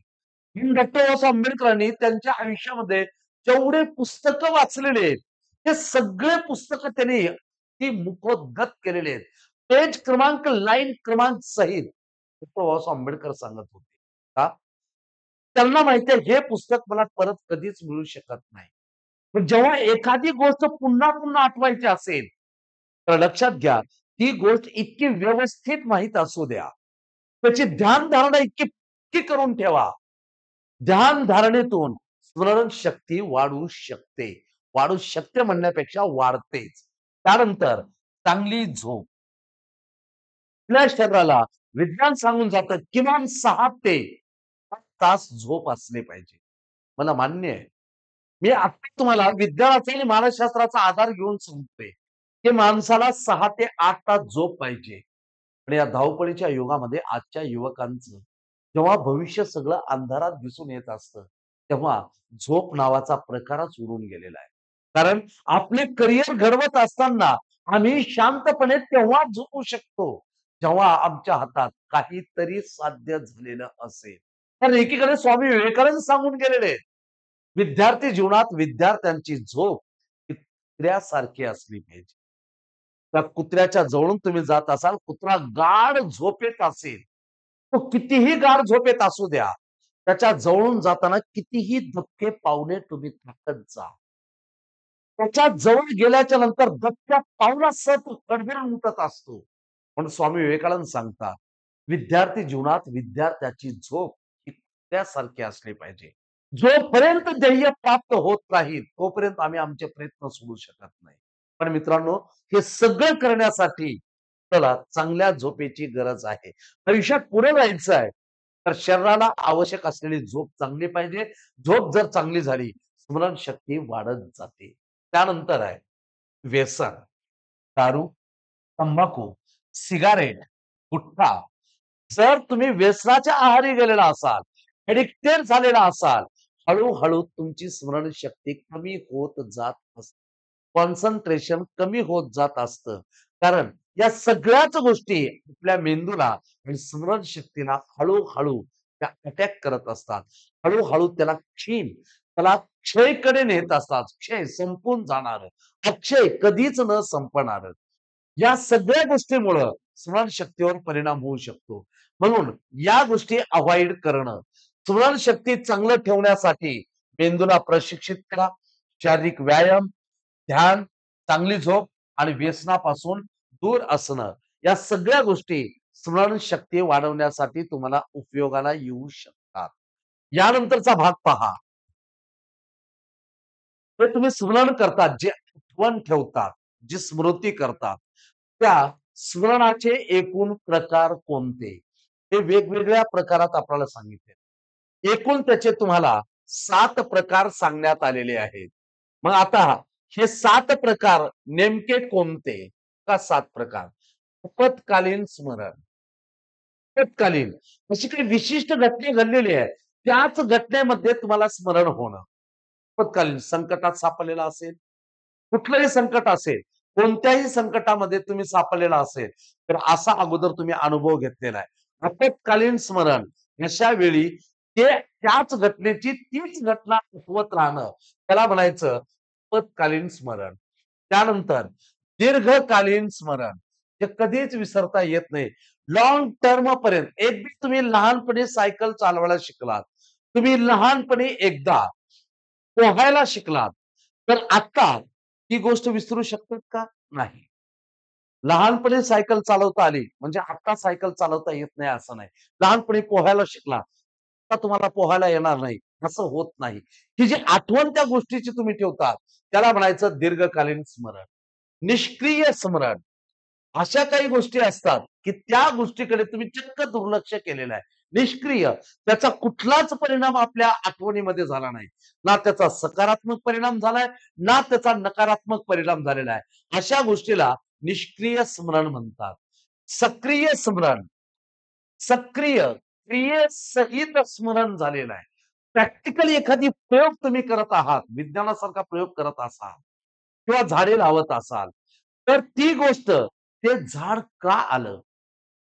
म्हणून डॉक्टर बाबासाहेब आंबेडकरांनी त्यांच्या आयुष्यामध्ये जेवढे पुस्तकं वाचलेले आहेत, ते सगळे पुस्तकं त्यांनी ती मुखोद्गत केलेले आहेत. पेज क्रमांक, लाईन क्रमांक सहित डॉक्टर बाबासाहेब आंबेडकर सांगत होते. का? त्यांना माहिती आहे हे पुस्तक मला परत कधीच मिळू शकत नाही. पण जेव्हा एखादी गोष्ट पुन्हा पुन्हा आठवायची असेल, तर लक्षात घ्या, ती गोष्ट इतकी व्यवस्थित माहीत असू द्या. त्याची ध्यानधारणा इतकी पक्की करून ठेवा. ध्यान धारणेतून स्मरणशक्ती वाढू शकते. वाढू शकते म्हणण्यापेक्षा वाढतेच. त्यानंतर चांगली झोप. आपल्या शरीराला विज्ञान सांगून जातं किमान 6 ते 8 तास झोप असली पाहिजे. मला मान्य आहे. मी आता तुम्हाला विज्ञानाचा आणि मानसशास्त्राचा आधार घेऊन सांगतोय, की माणसाला 6 ते 8 तास झोप पाहिजे. पण या धावपळीच्या युगामध्ये आजच्या युवकांचं जेव्हा भविष्य सगळं अंधारात दिसून येत असतं, तेव्हा झोप नावाचा प्रकारच उडून गेलेला आहे. कारण आपले करिअर घडवत असताना आम्ही शांतपणे तेव्हाच झोपू शकतो, जेव्हा आमच्या हातात काहीतरी साध्य झालेलं असेल. तर एकीकडे स्वामी विवेकानंद सांगून गेलेले आहेत. विद्यार्थी जीवनात विद्यार्थ्यांची झोप ही कुत्र्यासारखी असली पाहिजे. त्या कुत्र्याच्या जवळून तुम्ही जात असाल, कुत्रा गाढ झोपेत असेल, तो कितीही गाढ झोपेत असू द्या, त्याच्या जवळून जाताना कितीही धक्के पावले तुम्ही टाकत जा. त्याच्या जवळ गेल्याच्या नंतर दत्त्या पावलासह तो गडगडून उठत असतो. म्हणून स्वामी विवेकानंद सांगतात, विद्यार्थी जीवनात विद्यार्थ्याची झोप ही त्यासारखी असली पाहिजे. जोपर्यंत ध्येय प्राप्त होत नाही, तोपर्यंत आम्ही आमचे प्रयत्न सोडू शकत नाही. पण मित्रांनो, हे सगळं करण्यासाठी चला चांगल्या झोपेची गरज आहे. आयुष्यात पुढे जायचं आहे, तर शरीराला आवश्यक असलेली झोप चांगली पाहिजे. झोप जर चांगली झाली, स्मरणशक्ती वाढत जाते. त्यानंतर आहे व्यसन, दारू, तंबाखू, सिगारेट, गुटखा. जर तुम्ही व्यसनाच्या आहारी गेलेला असाल, एडिक्टेड झालेला असाल, हळू-हळू तुमची स्मरणशक्ती कमी होत जात असते. कॉन्सन्ट्रेशन कमी होत जात असतं. कारण या सगळ्याच गोष्टी आपल्या मेंदूला आणि स्मरणशक्तीला हळू-हळू त्या अटॅक करत असतात. हळू त्याला त्याला क्षयकडे नेत असतात. क्षय संपून जाणारं, अक्षय कधीच न संपणारं. या सगळ्या गोष्टीमुळं स्मरणशक्तीवर परिणाम होऊ शकतो. म्हणून या गोष्टी अव्हॉइड करणं, स्मरणशक्ती चांगलं ठेवण्यासाठी मेंदूला प्रशिक्षित करा. शारीरिक व्यायाम, ध्यान, चांगली झोप आणि व्यसनापासून दूर असणं, या सगळ्या गोष्टी स्मरणशक्ती वाढवण्यासाठी तुम्हाला उपयोगाला येऊ शकतात. यानंतरचा भाग पहा. ते तुम्ही स्मरण करतात, जे आठवण ठेवतात, जी स्मृती करतात, त्या स्मरणाचे एकूण प्रकार कोणते? ते वेगवेगळ्या प्रकारात आपल्याला सांगितले. एकूण त्याचे तुम्हाला 7 प्रकार सांगण्यात आलेले आहेत. मग आता हे 7 प्रकार नेमके कोणते? का 7 प्रकार? आपत्कालीन स्मरण. आपत्कालीन अशी काही विशिष्ट घटना घडलेली आहे. त्याच घटनेमध्ये तुम्हाला स्मरण होणं. आपत्कालीन संकटात सापडलेला असेल, कुठलंही संकट असेल, कोणत्याही संकटामध्ये तुम्ही सापडलेला असेल, तर असा अगोदर तुम्ही अनुभव घेतलेला आहे. आपत्कालीन स्मरण अशा वेळी ते त्याच घटनेची तीच घटना आठवत राहणं, त्याला म्हणायचं आपत्कालीन स्मरण. त्यानंतर दीर्घकालीन स्मरण, ते कधीच विसरता येत नाही. लाँग टर्म पर्यंत एकदा तुम्ही लहानपणी सायकल चालवायला शिकलात, तुम्ही लहानपणी एकदा पोहायला शिकलात, तर आता ती गोष्ट विसरू शकतात का? नाही. लहानपणी सायकल चालवता आली, म्हणजे आता सायकल चालवता येत नाही असं नाही. लहानपणी पोहायला शिकला, आता तुम्हाला पोहायला येणार नाही, असं होत नाही. ही जी आठवण त्या गोष्टीची तुम्ही ठेवतात, त्याला म्हणायचं दीर्घकालीन स्मरण. निष्क्रिय स्मरण. अशा काही गोष्टी असतात, की त्या गोष्टीकडे तुम्ही चक्क दुर्लक्ष केलेलं आहे. निष्क्रिय. त्याचा कुठलाच परिणाम आपल्या आठवणीमध्ये झाला नाही. ना त्याचा सकारात्मक परिणाम झालाय, ना त्याचा नकारात्मक परिणाम झालेला आहे. अशा गोष्टीला निष्क्रिय स्मरण म्हणतात. सक्रिय स्मरण. सक्रिय, क्रियेसहित स्मरण झालेलं आहे. प्रॅक्टिकली एखादी प्रयोग तुम्ही करत आहात, विज्ञानासारखा प्रयोग करत असाल किंवा झाडे लावत असाल, तर ती गोष्ट, ते झाड का आलं?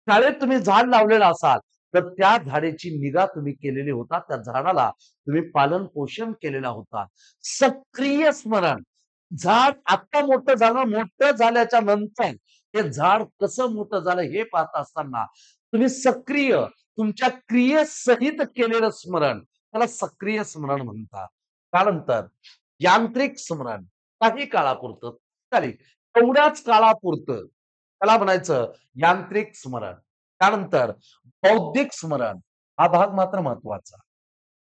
शाळेत तुम्ही झाड लावलेलं असाल, तर त्या झाडाची निगा तुम्ही केलेली होता. त्या झाडाला तुम्ही पालन-पोषण केलेला होता. सक्रिय स्मरण. झाड आत्ता मोठं झालं, मोठं झाल्याच्या नंतर ते झाड कसं मोठं झालं हे पाहत असताना तुम्ही सक्रिय, तुमच्या क्रियेसहित केलेलं स्मरण, त्याला सक्रिय स्मरण म्हणतात. त्यानंतर यांत्रिक स्मरण, काही काळापुरतं, तात्कालिक, तेवढ्याच काळापुरतं, त्याला म्हणायचं यांत्रिक स्मरण. त्यानंतर बौद्धिक स्मरण, हा भाग मात्र महत्वाचा.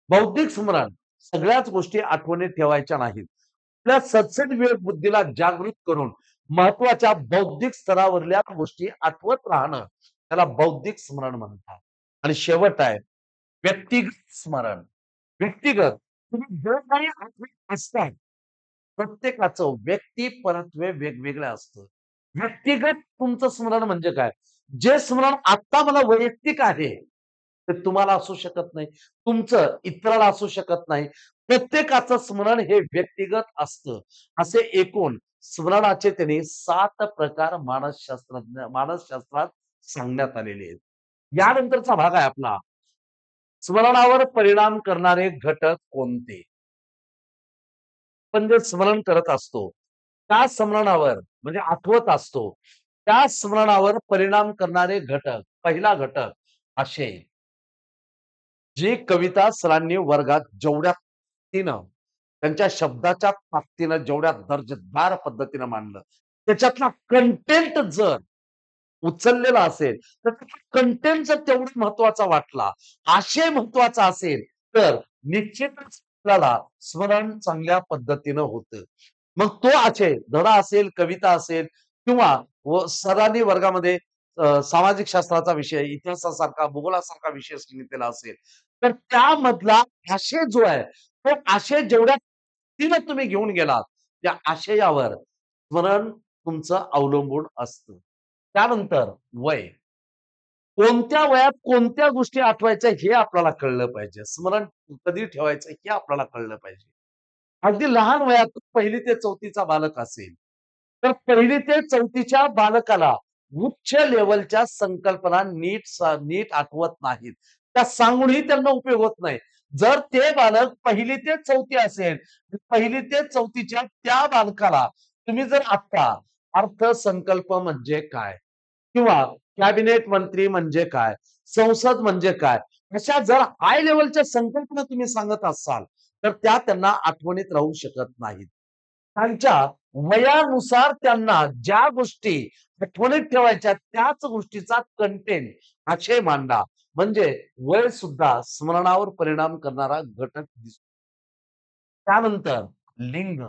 बौद्धिक स्मरण, सगळ्याच गोष्टी आठवणीत ठेवायच्या नाहीत. आपल्या सदसद विवेक बुद्धीला जागृत करून महत्वाच्या बौद्धिक स्तरावरल्या गोष्टी आठवत राहणं, त्याला बौद्धिक स्मरण म्हणतात. आणि शेवट आहे व्यक्तिगत स्मरण. व्यक्तिगत, तुम्ही जे काही आठवत असतात, प्रत्येकाचं व्यक्तिपरत्वे वेगवेगळं असतं. व्यक्तिगत तुमचं स्मरण म्हणजे काय? जे स्मरण आता मला वैयक्तिक आहे, ते तुम्हाला असू शकत नाही. तुमचं इतराला असू शकत नाही. प्रत्येकाचं स्मरण हे व्यक्तिगत असतं. असे एकूण स्मरणाचे त्यांनी 7 प्रकार मानसशास्त्रात सांगण्यात आलेले आहेत. यानंतरचा भाग आहे आपला, स्मरणावर परिणाम करणारे घटक कोणते? आपण जे स्मरण करत असतो, त्या स्मरणावर म्हणजे आठवत असतो, त्या स्मरणावर परिणाम करणारे घटक. पहिला घटक आशय. जी कविता सरांनी वर्गात जेवढ्या पद्धतीनं त्यांच्या शब्दाच्या ताकदीनं जेवढ्या दर्जेदार पद्धतीनं मांडलं, त्याच्यातला कंटेंट जर उचललेला असेल, तर कंटेंट जर तेवढा महत्वाचा वाटला, आशय महत्वाचा असेल, तर निश्चितच आपल्याला स्मरण चांगल्या पद्धतीनं होतं. मग तो आशय धडा असेल, कविता असेल किंवा सरांनी वर्गामध्ये सामाजिक शास्त्राचा विषय, इतिहासासारखा, भूगोलासारखा विषय सांगितलेला असेल, तर त्यामधला आशय जो आहे, तो आशय जेवढ्या ताकदीनं तुम्ही घेऊन गेलात, त्या आशयावर स्मरण तुमचं अवलंबून असतं. त्यानंतर वय. कोणत्या वयात कोणत्या गोष्टी आठवायच्या हे आपल्याला कळलं पाहिजे. स्मरण कधी ठेवायचं हे आपल्याला कळलं पाहिजे. अगदी लहान वयात 1ली ते 4थीचा बालक असेल, तर 1ली ते 4थीच्या बालकाला उच्च लेव्हलच्या संकल्पना नीट आठवत नाहीत. त्या सांगूनही त्यांना उपयोग होत नाही. जर ते बालक 1ली ते 4थी असेल, 1ली ते 4थीच्या त्या बालकाला तुम्ही जर आत्ता अर्थसंकल्प म्हणजे काय? किंवा कॅबिनेट मंत्री म्हणजे काय? संसद म्हणजे काय? अशा जर हाय लेव्हलच्या संकल्पना तुम्ही सांगत असाल, तर त्या त्यांना आठवणीत राहू शकत नाहीत. त्यांच्या वयानुसार त्यांना ज्या गोष्टी आठवणीत ठेवायच्या त्याच गोष्टीचा कंटेंट आशय मांडा. म्हणजे वय सुद्धा स्मरणावर परिणाम करणारा घटक दिसतो. त्यानंतर लिंग.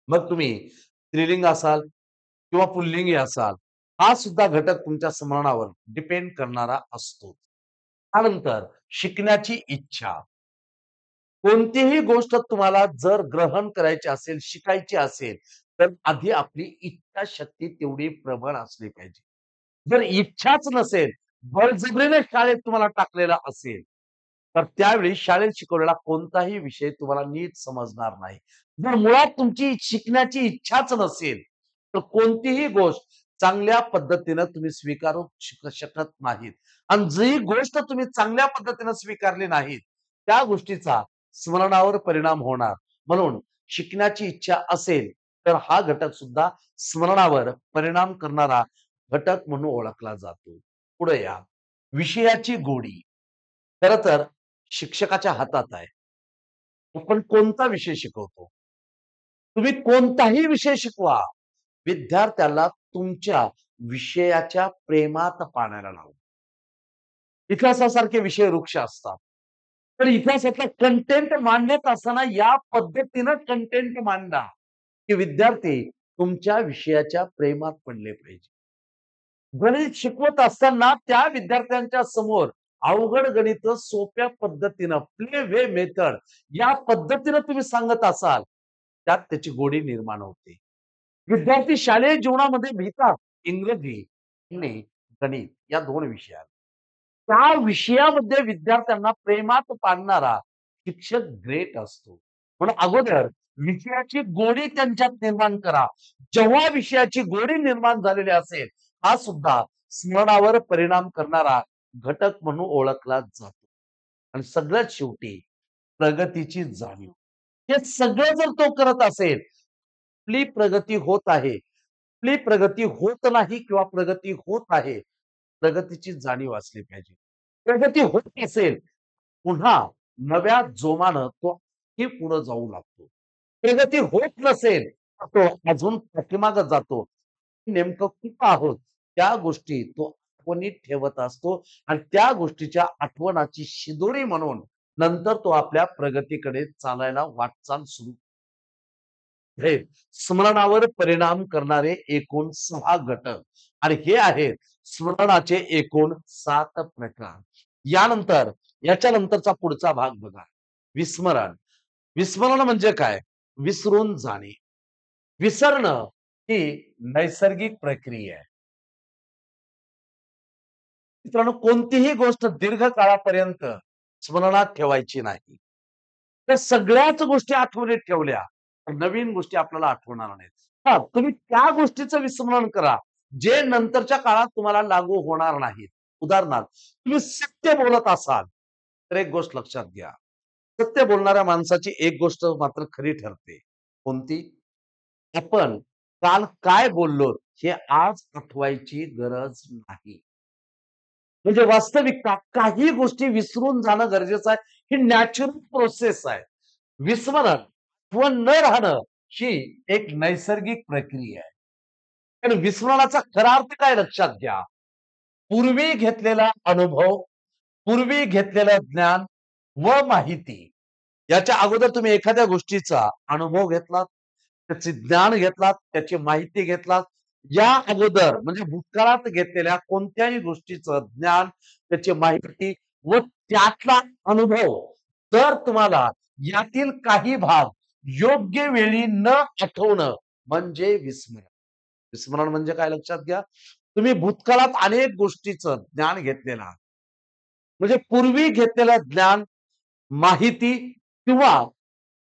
मग तुम्ही स्त्रीलिंग असाल किंवा पुल्लिंगी असाल, हा सुद्धा घटक तुमच्या स्मरणावर डिपेंड करणारा असतो. त्यानंतर शिकण्याची इच्छा. कोणतीही गोष्ट तुम्हाला जर ग्रहण करायची असेल, शिकायची असेल, तर आधी आपली इच्छाशक्ती तेवढी प्रबळ असली पाहिजे. जर इच्छाच नसेल, बळजबरीने शाळेत तुम्हाला टाकलेलं असेल, तर त्यावेळी शाळेत शिकवलेला कोणताही विषय तुम्हाला नीट समजणार नाही. जर मुळात तुमची शिकण्याची इच्छाच नसेल, तर कोणतीही गोष्ट चांगल्या पद्धतीनं तुम्ही स्वीकारू शकत नाहीत. आणि जी गोष्ट तुम्ही चांगल्या पद्धतीनं स्वीकारली नाहीत, त्या गोष्टीचा स्मरणावर परिणाम होणार. म्हणून शिकण्याची इच्छा असेल, तर हा घटक सुद्धा स्मरणावर परिणाम करणारा घटक म्हणून ओळखला जातो. पुढे या. विषयाची गोडी. खरं तर शिक्षकाच्या हातात आहे. आपण कोणता विषय शिकवतो? तुम्ही कोणताही विषय शिकवा, विद्यार्थ्याला तुमच्या विषयाच्या प्रेमात पाडायला लावा. इतिहासासारखे विषय वृक्ष असतात. तर इतिहासातला कंटेंट मांडत असताना या पद्धतीनं कंटेंट मांडा, की विद्यार्थी तुमच्या विषयाच्या प्रेमात पडले पाहिजे. गणित शिकवत असताना त्या विद्यार्थ्यांच्या समोर अवघड गणित सोप्या पद्धतीनं प्ले वे मेथड या पद्धतीनं तुम्ही सांगत असाल, त्यात त्याची गोडी निर्माण होते. विद्यार्थी शालेय जीवनामध्ये भितात इंग्रजी आणि गणित या 2 विषयात. त्या विषयामध्ये विद्यार्थ्यांना प्रेमात पाडणारा शिक्षक ग्रेट असतो. म्हणून अगोदर विषयाची गोडी त्यांच्यात निर्माण करा. जेव्हा विषयाची गोडी निर्माण झालेली असेल, हा सुद्धा स्मरणावर परिणाम करणारा घटक म्हणून ओळखला जातो. आणि सगळ्यात शेवटी प्रगतीची जाणीव. हे सगळं जर तो करत असेल, आपली प्रगती होत आहे. आपली प्रगती होत नाही किंवा प्रगती होत आहे. प्रगतीची जाणीव असली पाहिजे. प्रगती होत असेल, पुन्हा नव्या जोमानं तो आणखी पुढे जाऊ लागतो. प्रगती होत नसेल, तर तो अजून पाठीमागे जातो. नेमकं कुठं आहोत, त्या गोष्टी तो आठवणीत ठेवत असतो आणि त्या गोष्टीच्या आठवणाची शिदोरी म्हणून नंतर तो आपल्या प्रगतीकडे चालायला वाटचाल सुरू हे स्मरणावर परिणाम करणारे एकूण 6 घटक आणि हे आहेत स्मरणाचे एकूण 7 प्रकार. यानंतर याच्या नंतरचा पुढचा भाग बघा. विस्मरण. विस्मरण म्हणजे काय? विसरून जाणे. विसरणं ही नैसर्गिक प्रक्रिया आहे. मित्रांनो कोणतीही गोष्ट दीर्घ काळापर्यंत स्मरणात ठेवायची नाही. त्या सगळ्याच गोष्टी आठवणीत ठेवल्या, तर नवीन गोष्टी आपल्याला आठवणार नाहीत. हां, तुम्ही त्या गोष्टीचं विस्मरण करा, जे नंतरच्या काळात तुम्हाला लागू होणार नाहीत. उदाहरणार्थ, तुम्ही सत्य बोलत असाल, तर एक गोष्ट लक्षात घ्या. सत्य बोलणाऱ्या माणसाची एक गोष्ट मात्र खरी ठरते. कोणती? आपण काल काय बोललो हे आज आठवायची गरज नाही. म्हणजे वास्तविकता काही गोष्टी विसरून जाणं गरजेचं आहे. ही नॅचरल प्रोसेस आहे. विस्मरण किंवा न राहणं ही एक नैसर्गिक प्रक्रिया आहे. पण विस्मरणाचा खरा अर्थ काय लक्षात घ्या. पूर्वी घेतलेला अनुभव, पूर्वी घेतलेलं ज्ञान व माहिती याच्या अगोदर तुम्ही एखाद्या गोष्टीचा अनुभव घेतलात, त्याचे ज्ञान घेतलात, त्याची माहिती घेतलात. या अगोदर म्हणजे भूतकाळात घेतलेल्या कोणत्याही गोष्टीचं ज्ञान, त्याची माहिती व त्यातला अनुभव जर तुम्हाला यातील काही भाग योग्य वेळी न आठवणं म्हणजे विस्मरण. विस्मरण म्हणजे काय लक्षात घ्या. तुम्ही भूतकाळात अनेक गोष्टीचं ज्ञान घेतलेलं आहात. म्हणजे पूर्वी घेतलेलं ज्ञान, माहिती किंवा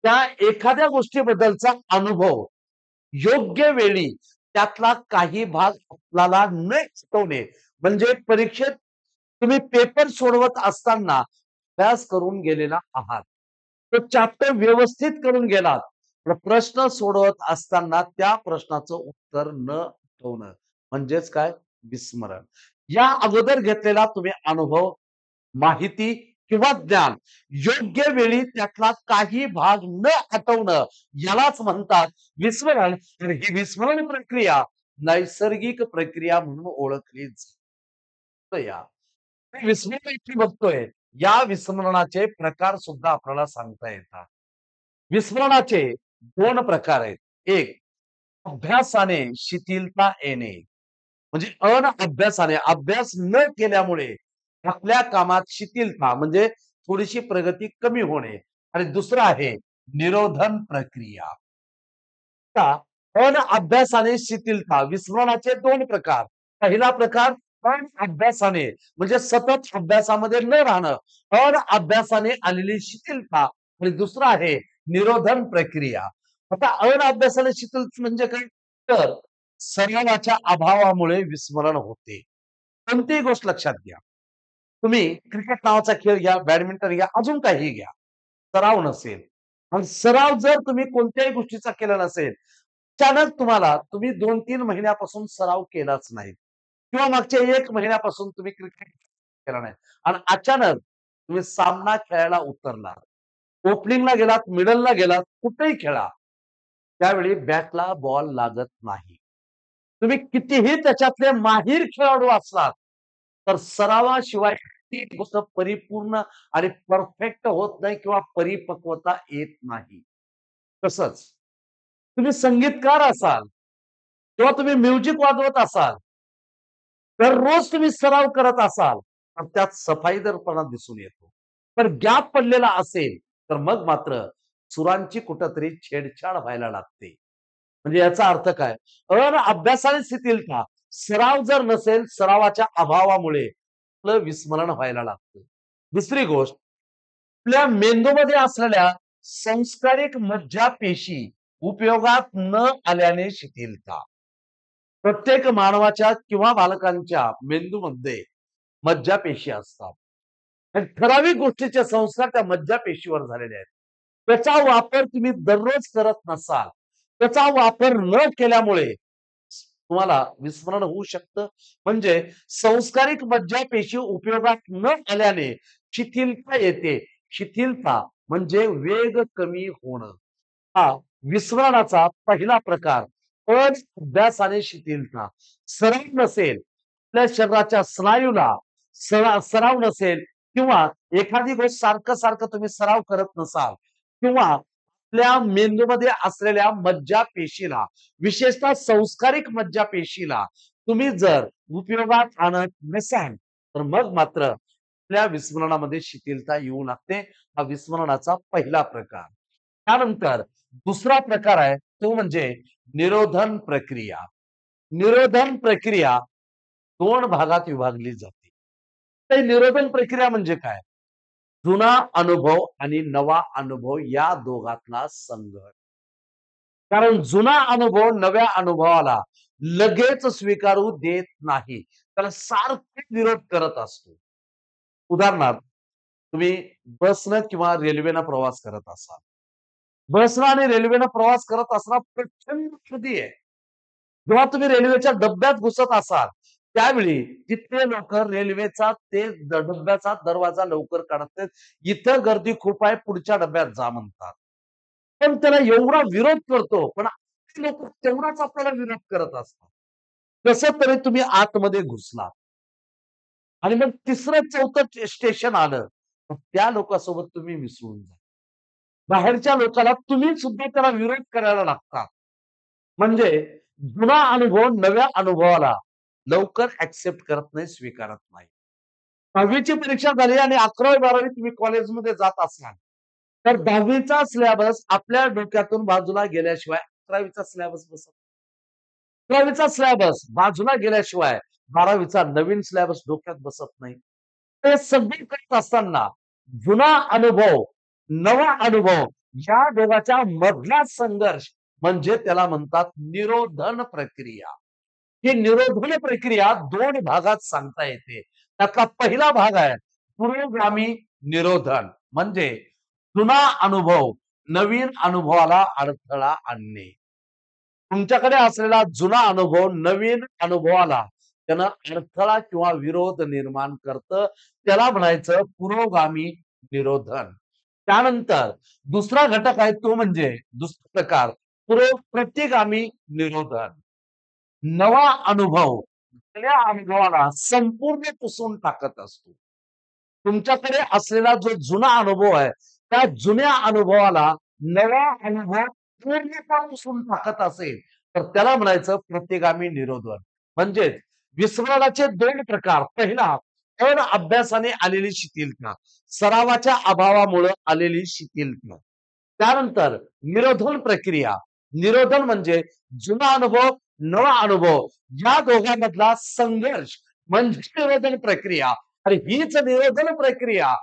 त्या एखाद्या गोष्टीबद्दलचा अनुभव योग्य वेळी त्यातला काही भाग आपल्याला न शिकवणे म्हणजे परीक्षेत तुम्ही पेपर सोडवत असताना अभ्यास करून गेलेला आहात. तो चॅप्टर व्यवस्थित करून गेलात. पण प्रश्न सोडवत असताना त्या प्रश्नाचं उत्तर न आठवणं म्हणजेच काय विस्मरण. या अगोदर घेतलेला तुम्ही अनुभव, माहिती किंवा ज्ञान योग्य वेळी त्यातला काही भाग न आठवणं यालाच म्हणतात विस्मरण. आणि ही विस्मरण प्रक्रिया नैसर्गिक प्रक्रिया म्हणून ओळखली जाते. या विस्मरण इथे बघतोय, या विस्मरणाचे प्रकार सुद्धा आपल्याला सांगता येतात. विस्मरणाचे 2 प्रकार आहेत. एक, अभ्यासाने शिथिलता येणे. म्हणजे अनअभ्यासाने अभ्यास न केल्यामुळे आपल्या कामात शिथिलता म्हणजे थोडीशी प्रगती कमी होणे. आणि दुसरं आहे निरोधन प्रक्रिया. अनअभ्यासाने शिथिलता विस्मरणाचे 2 प्रकार. पहिला प्रकार अनअभ्यासाने म्हणजे सतत अभ्यासामध्ये न राहणं, अनअभ्यासाने आलेली शिथिलता. आणि दुसरं आहे निरोधन प्रक्रिया. आता अनअभ्यासाने शिथिलता म्हणजे काय? तर सरावाच्या अभावामुळे विस्मरण होते. कोणतीही गोष्ट लक्षात घ्या. तुम्ही क्रिकेट नावाचा खेळ घ्या, बॅडमिंटन घ्या, अजून काहीही घ्या. सराव नसेल आणि सराव जर तुम्ही कोणत्याही गोष्टीचा केला नसेल, अचानक तुम्हाला तुम्ही 2-3 महिन्यापासून सराव केलाच नाही किंवा मागच्या 1 महिन्यापासून तुम्ही क्रिकेट केला नाही आणि अचानक तुम्ही सामना खेळायला उतरलात. ओपनिंगला गेलात, मिडलला गेलात, कुठेही खेळा. त्यावेळी बॅटला बॉल लागत नाही. तुम्ही कितीही त्याच्यातले माहीर खेळाडू असलात, तर सरावाशिवाय ती गोष्ट परिपूर्ण आणि परफेक्ट होत नाही किंवा परिपक्वता येत नाही. तसंच तुम्ही संगीतकार असाल किंवा तुम्ही म्युझिक वाजवत असाल, दररोज तुम्ही सराव करत असाल, तर त्यात सफाईदारपणा दिसून येतो. पण गॅप पडलेला असेल, तर मग मात्र सुरांची कुठेतरी छेडछाड व्हायला लागते. म्हणजे याचा अर्थ काय? अभ्यासाने शिथिलता. सराव जर नसेल, सरावाच्या अभावामुळे आपलं विस्मरण व्हायला लागतं. दुसरी गोष्ट, आपल्या मेंदूमध्ये असलेल्या संस्कारिक मज्जापेशी उपयोगात न आल्याने शिथिलता. प्रत्येक मानवाच्या किंवा बालकांच्या मेंदूमध्ये मज्जापेशी असतात. आणि ठराविक गोष्टीचे संस्कार त्या मज्जापेशीवर झालेले आहेत. त्याचा वापर तुम्ही दररोज करत नसाल, त्याचा वापर न केल्यामुळे तुम्हाला विस्मरण होऊ शकतं. म्हणजे संस्कारिक मज्जापेशी उपयोगात न आल्याने शिथिलता येते. शिथिलता म्हणजे वेग कमी होणं. हा विस्मरणाचा पहिला प्रकार. अभ्यासाने शिथिलता. सराव नसेल, आपल्या शरीराच्या स्नायूला सराव नसेल किंवा एखादी गोष्ट सारखं-सारखं तुम्ही सराव करत नसाल किंवा आपल्या मेंदूमध्ये असलेल्या मज्जापेशीला, विशेषतः संस्कारिक मज्जापेशीला तुम्ही जर उपयोगात आणत नसाल, तर मग मात्र आपल्या विस्मरणामध्ये शिथिलता येऊ लागते. हा विस्मरणाचा पहिला प्रकार. त्यानंतर दुसरा प्रकार आहे, तो म्हणजे निरोधन प्रक्रिया. निरोधन प्रक्रिया 2 भागात विभागली जाते. तर निरोधन प्रक्रिया म्हणजे काय? जुना अनुभव आणि नवा अनुभव या दोघातला संघर्ष. कारण जुना अनुभव नव्या अनुभवाला लगेच स्वीकारू देत नाही. त्याला सारखे विरोध करत असतो. उदाहरणार्थ, तुम्ही बसनं किंवा रेल्वेनं प्रवास करत असाल. बसनं आणि रेल्वेनं प्रवास करत असताना प्रचंड गर्दी आहे. जेव्हा तुम्ही रेल्वेच्या डब्यात घुसत असाल, त्यावेळी तिथले लोकं रेल्वेचा ते डब्याचा दरवाजा लवकर काढत नाहीत. इथं गर्दी खूप आहे, पुढच्या डब्यात जा म्हणतात. आपण त्याला एवढा विरोध करतो, पण लोक तेवढाच आपल्याला विरोध करत असतात. कसं तरी तुम्ही आतमध्ये घुसलात आणि मग तिसरं चौथं स्टेशन आलं, मग त्या लोकांसोबत तुम्ही मिसळून जा. बाहेरच्या लोकाला तुम्ही सुद्धा त्याला विरोध करायला लागता. म्हणजे जुना अनुभव नव्या अनुभवाला लवकर ॲक्सेप्ट करत नाही, स्वीकारत नाही. 10वी परीक्षा झाली आणि 11वी-12वी तुम्ही कॉलेजमध्ये जात असाल, तर 10वीचा सिलॅबस आपल्या डोक्यातून बाजूला गेल्याशिवाय 11वीचा सिलॅबस बसत नाही. 11वीचा सिलॅबस बाजूला गेल्याशिवाय 12वीचा नवीन सिलॅबस डोक्यात बसत नाही. ते सगळे करत असताना जुना अनुभव, नवा अनुभव या दोघांच्या मधला संघर्ष म्हणजे त्याला म्हणतात निरोधन प्रक्रिया. ही निरोधन प्रक्रिया 2 भागात सांगता येते. त्यातला पहिला भाग आहे पुरोगामी निरोधन. म्हणजे जुना अनुभव नवीन अनुभवाला अडथळा आणणे. तुमच्याकडे असलेला जुना अनुभव नवीन अनुभवाला त्यानं अडथळा किंवा विरोध निर्माण करतं. त्याला म्हणायचं पुरोगामी निरोधन. त्यानंतर दुसरा घटक आहे तो म्हणजे दुसरा प्रकार प्रतिगामी निरोधन. नवा अनुभव जुन्या अनुभवाला संपूर्ण पुसून टाकत असतो. तुमच्याकडे असलेला जो जुना अनुभव आहे, त्या जुन्या अनुभवाला नवा अनुभव पूर्णतः पुसून टाकत असेल, तर त्याला म्हणायचं प्रतिगामी निरोधन. म्हणजेच विस्मरणाचे 2 प्रकार. पहिला, अभ्यासाने आलेली शिथिलता, सरावाच्या अभावामुळे आलेली शिथिलता. त्यानंतर निरोधन प्रक्रिया. निरोधन म्हणजे जुना अनुभव, नवा अनुभव या दोघांमधला संघर्ष म्हणजे निरोधन प्रक्रिया. आणि हीच निरोधन प्रक्रिया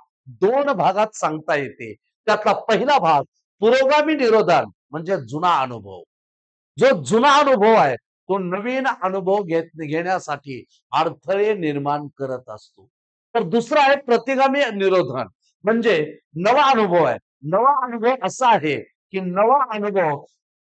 2 भागात सांगता येते. त्यातला पहिला भाग पुरोगामी निरोधन म्हणजे जुना अनुभव. जो जुना अनुभव आहे तो नवीन अनुभव घेण्यासाठी अडथळे निर्माण करत असतो. तर दुसरा आहे प्रतिगामी निरोधन म्हणजे नवा अनुभव आहे. नवा अनुभव असा आहे की नवा अनुभव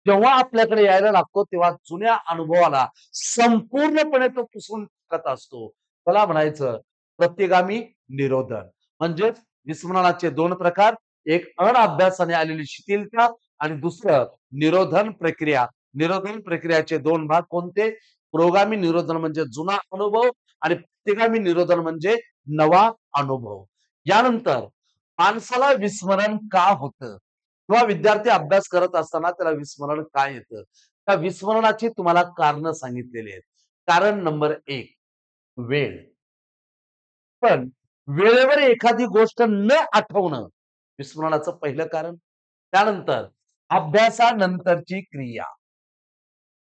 जेव्हा आपल्याकडे यायला लागतो तेव्हा जुन्या अनुभवाला संपूर्णपणे तो पुसून टाकत असतो. त्याला म्हणायचं प्रतिगामी निरोधन. म्हणजे विस्मरणाचे 2 प्रकार, एक अभ्यासाने आलेली शिथिलता आणि दुसरं निरोधन प्रक्रिया. निरोधन प्रक्रियाचे 2 भाग कोणते? पुरोगामी निरोधन म्हणजे जुना अनुभव आणि प्रतिगामी निरोधन म्हणजे नवा अनुभव. यानंतर माणसाला विस्मरण का होतं? किंवा विद्यार्थी अभ्यास करत असताना त्याला विस्मरण का येतं? त्या विस्मरणाची तुम्हाला कारणं सांगितलेली आहेत. कारण नंबर 1 वेळ. पण वेळेवर एखादी गोष्ट न आठवणं विस्मरणाचं पहिलं कारण. त्यानंतर अभ्यासानंतरची क्रिया.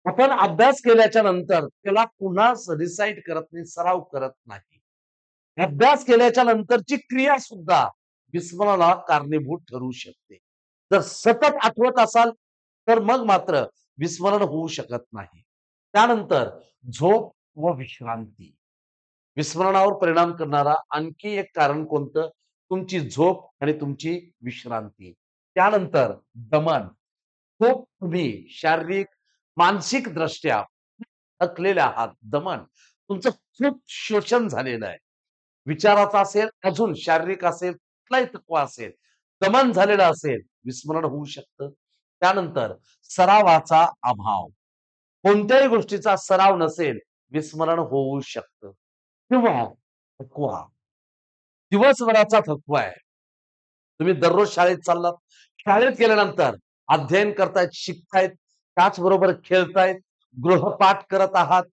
आपण अभ्यास केल्याच्या नंतर त्याला पुन्हा रिसाईट करत नाही, सराव करत नाही. अभ्यास केल्याच्या नंतरची क्रिया सुद्धा विस्मरणाला कारणीभूत ठरू शकते. जर सतत आठवत असाल तर मग मात्र विस्मरण होऊ शकत नाही. त्यानंतर झोप व विश्रांती. विस्मरणावर परिणाम करणारा आणखी एक कारण कोणतं? तुमची झोप आणि तुमची विश्रांती. त्यानंतर दमन. खूप तुम्ही शारीरिक, मानसिक दृष्ट्या थकलेले आहात. दमन. तुमचं खूप शोषण झालेलं आहे. विचाराचा असेल, अजून शारीरिक असेल, कुठलाही थकवा असेल, दमन झालेलं असेल, विस्मरण होऊ शकतं. त्यानंतर सरावाचा अभाव. कोणत्याही गोष्टीचा सराव नसेल, विस्मरण होऊ शकतं. किंवा थकवा. दिवसभराचा थकवा आहे. तुम्ही दररोज शाळेत चाललात. शाळेत गेल्यानंतर अध्ययन करतायत, शिकतायत, त्याचबरोबर खेळतायत, गृहपाठ करत आहात.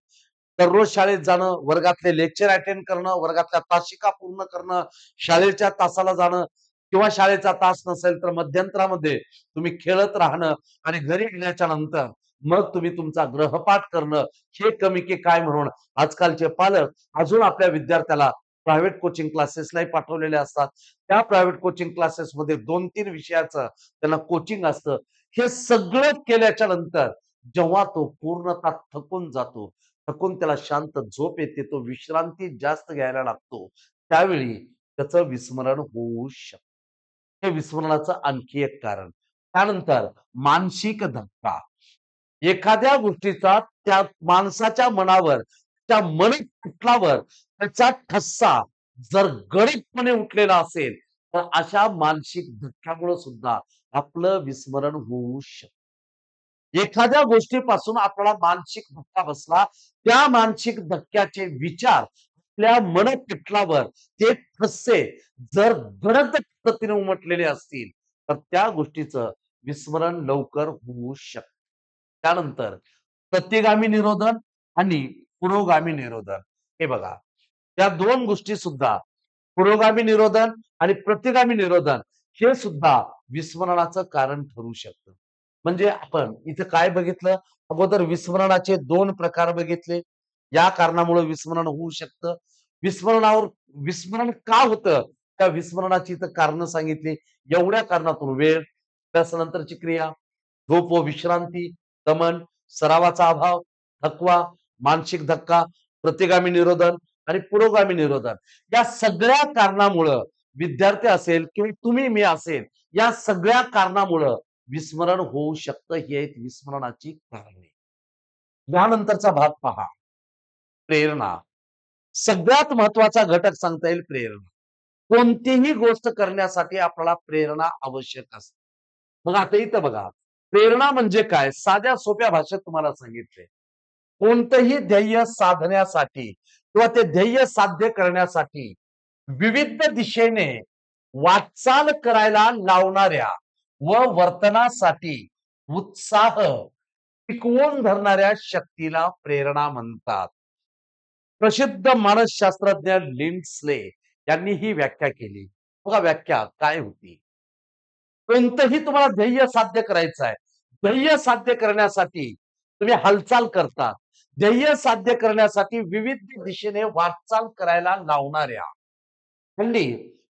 दररोज शाळेत जाणं, वर्गातले लेक्चर अटेंड करणं, वर्गातल्या तासिका पूर्ण करणं, शाळेच्या तासाला जाणं किंवा शाळेचा तास नसेल तर मध्यंतरामध्ये तुम्ही खेळत राहणं आणि घरी येण्याच्या नंतर मग तुम्ही तुमचा गृहपाठ करणं, हे कमी की काय म्हणून आजकालचे पालक अजून आपल्या विद्यार्थ्याला प्रायव्हेट कोचिंग क्लासेसलाही पाठवलेले असतात. त्या प्रायव्हेट कोचिंग क्लासेसमध्ये 2-3 विषयाचं त्यांना कोचिंग असतं. हे सगळं केल्याच्या नंतर जेव्हा तो पूर्णतः थकून जातो, थकून त्याला शांत झोप येते, तो विश्रांती जास्त घ्यायला लागतो, त्यावेळी त्याचं विस्मरण होऊ शकतं. हे विस्मरणाचं आणखी एक कारण. त्यानंतर मानसिक धक्का. एखाद्या गोष्टीचा त्या माणसाच्या मनावर, त्या मनःपटलावर त्याचा ठसा जर गडदपणे उठलेला असेल, तर अशा मानसिक धक्क्यामुळे सुद्धा आपलं विस्मरण होऊ शकतं. एखाद्या गोष्टीपासून आपल्याला मानसिक धक्का बसला, त्या मानसिक धक्क्याचे विचार आपल्या मनपटलावर ते ठसे जर गडद पद्धतीने उमटलेले असतील, तर त्या गोष्टीचं विस्मरण लवकर होऊ शकतं. त्यानंतर प्रतिगामी निरोधन आणि पुरोगामी निरोधन. हे बघा, या 2 गोष्टी सुद्धा पुरोगामी निरोधन आणि प्रतिगामी निरोधन हे सुद्धा विस्मरणाचं कारण ठरू शकतं. म्हणजे आपण इथे काय बघितलं? अगोदर विस्मरणाचे 2 प्रकार बघितले. या कारणामुळे विस्मरण होऊ शकतं. विस्मरणावर विस्मरण का होतं? त्या विस्मरणाची इथं कारणं सांगितली. एवढ्या कारणातून वेळ, अभ्यासानंतरची क्रिया, झोप व विश्रांती, दमन, सरावाचा अभाव, थकवा, मानसिक धक्का, प्रतिगामी निरोधन आणि पुरोगामी निरोधन. या सगळ्या कारणामुळं विद्यार्थी असेल किंवा तुम्ही मी असेल, या सगळ्या कारणामुळं विस्मरण होऊ शकतं. ही आहेत विस्मरणाची कारणे. यानंतरचा भाग पहा, प्रेरणा. सगळ्यात महत्वाचा घटक सांगता येईल प्रेरणा. कोणतीही गोष्ट करण्यासाठी आपल्याला प्रेरणा आवश्यक असते. मग आता इथं बघा, प्रेरणा म्हणजे काय? साध्या सोप्या भाषेत तुम्हाला सांगितले. कोणतंही ध्येय साधण्यासाठी किंवा ते ध्येय साध्य करण्यासाठी विविध दिशेने वाटचाल करायला लावणाऱ्या व वर्तनासाठी उत्साह टिकवून धरणाऱ्या शक्तीला प्रेरणा म्हणतात. प्रसिद्ध मानसशास्त्रज्ञ लिंडस्ले यांनी ही व्याख्या केली. बघा व्याख्या काय होती? कोणतंही तुम्हाला ध्येय साध्य करायचं आहे. ध्येय साध्य करण्यासाठी तुम्ही हालचाल करता. ध्येय साध्य करण्यासाठी विविध दिशेने वाटचाल करायला लावणाऱ्या हल्ली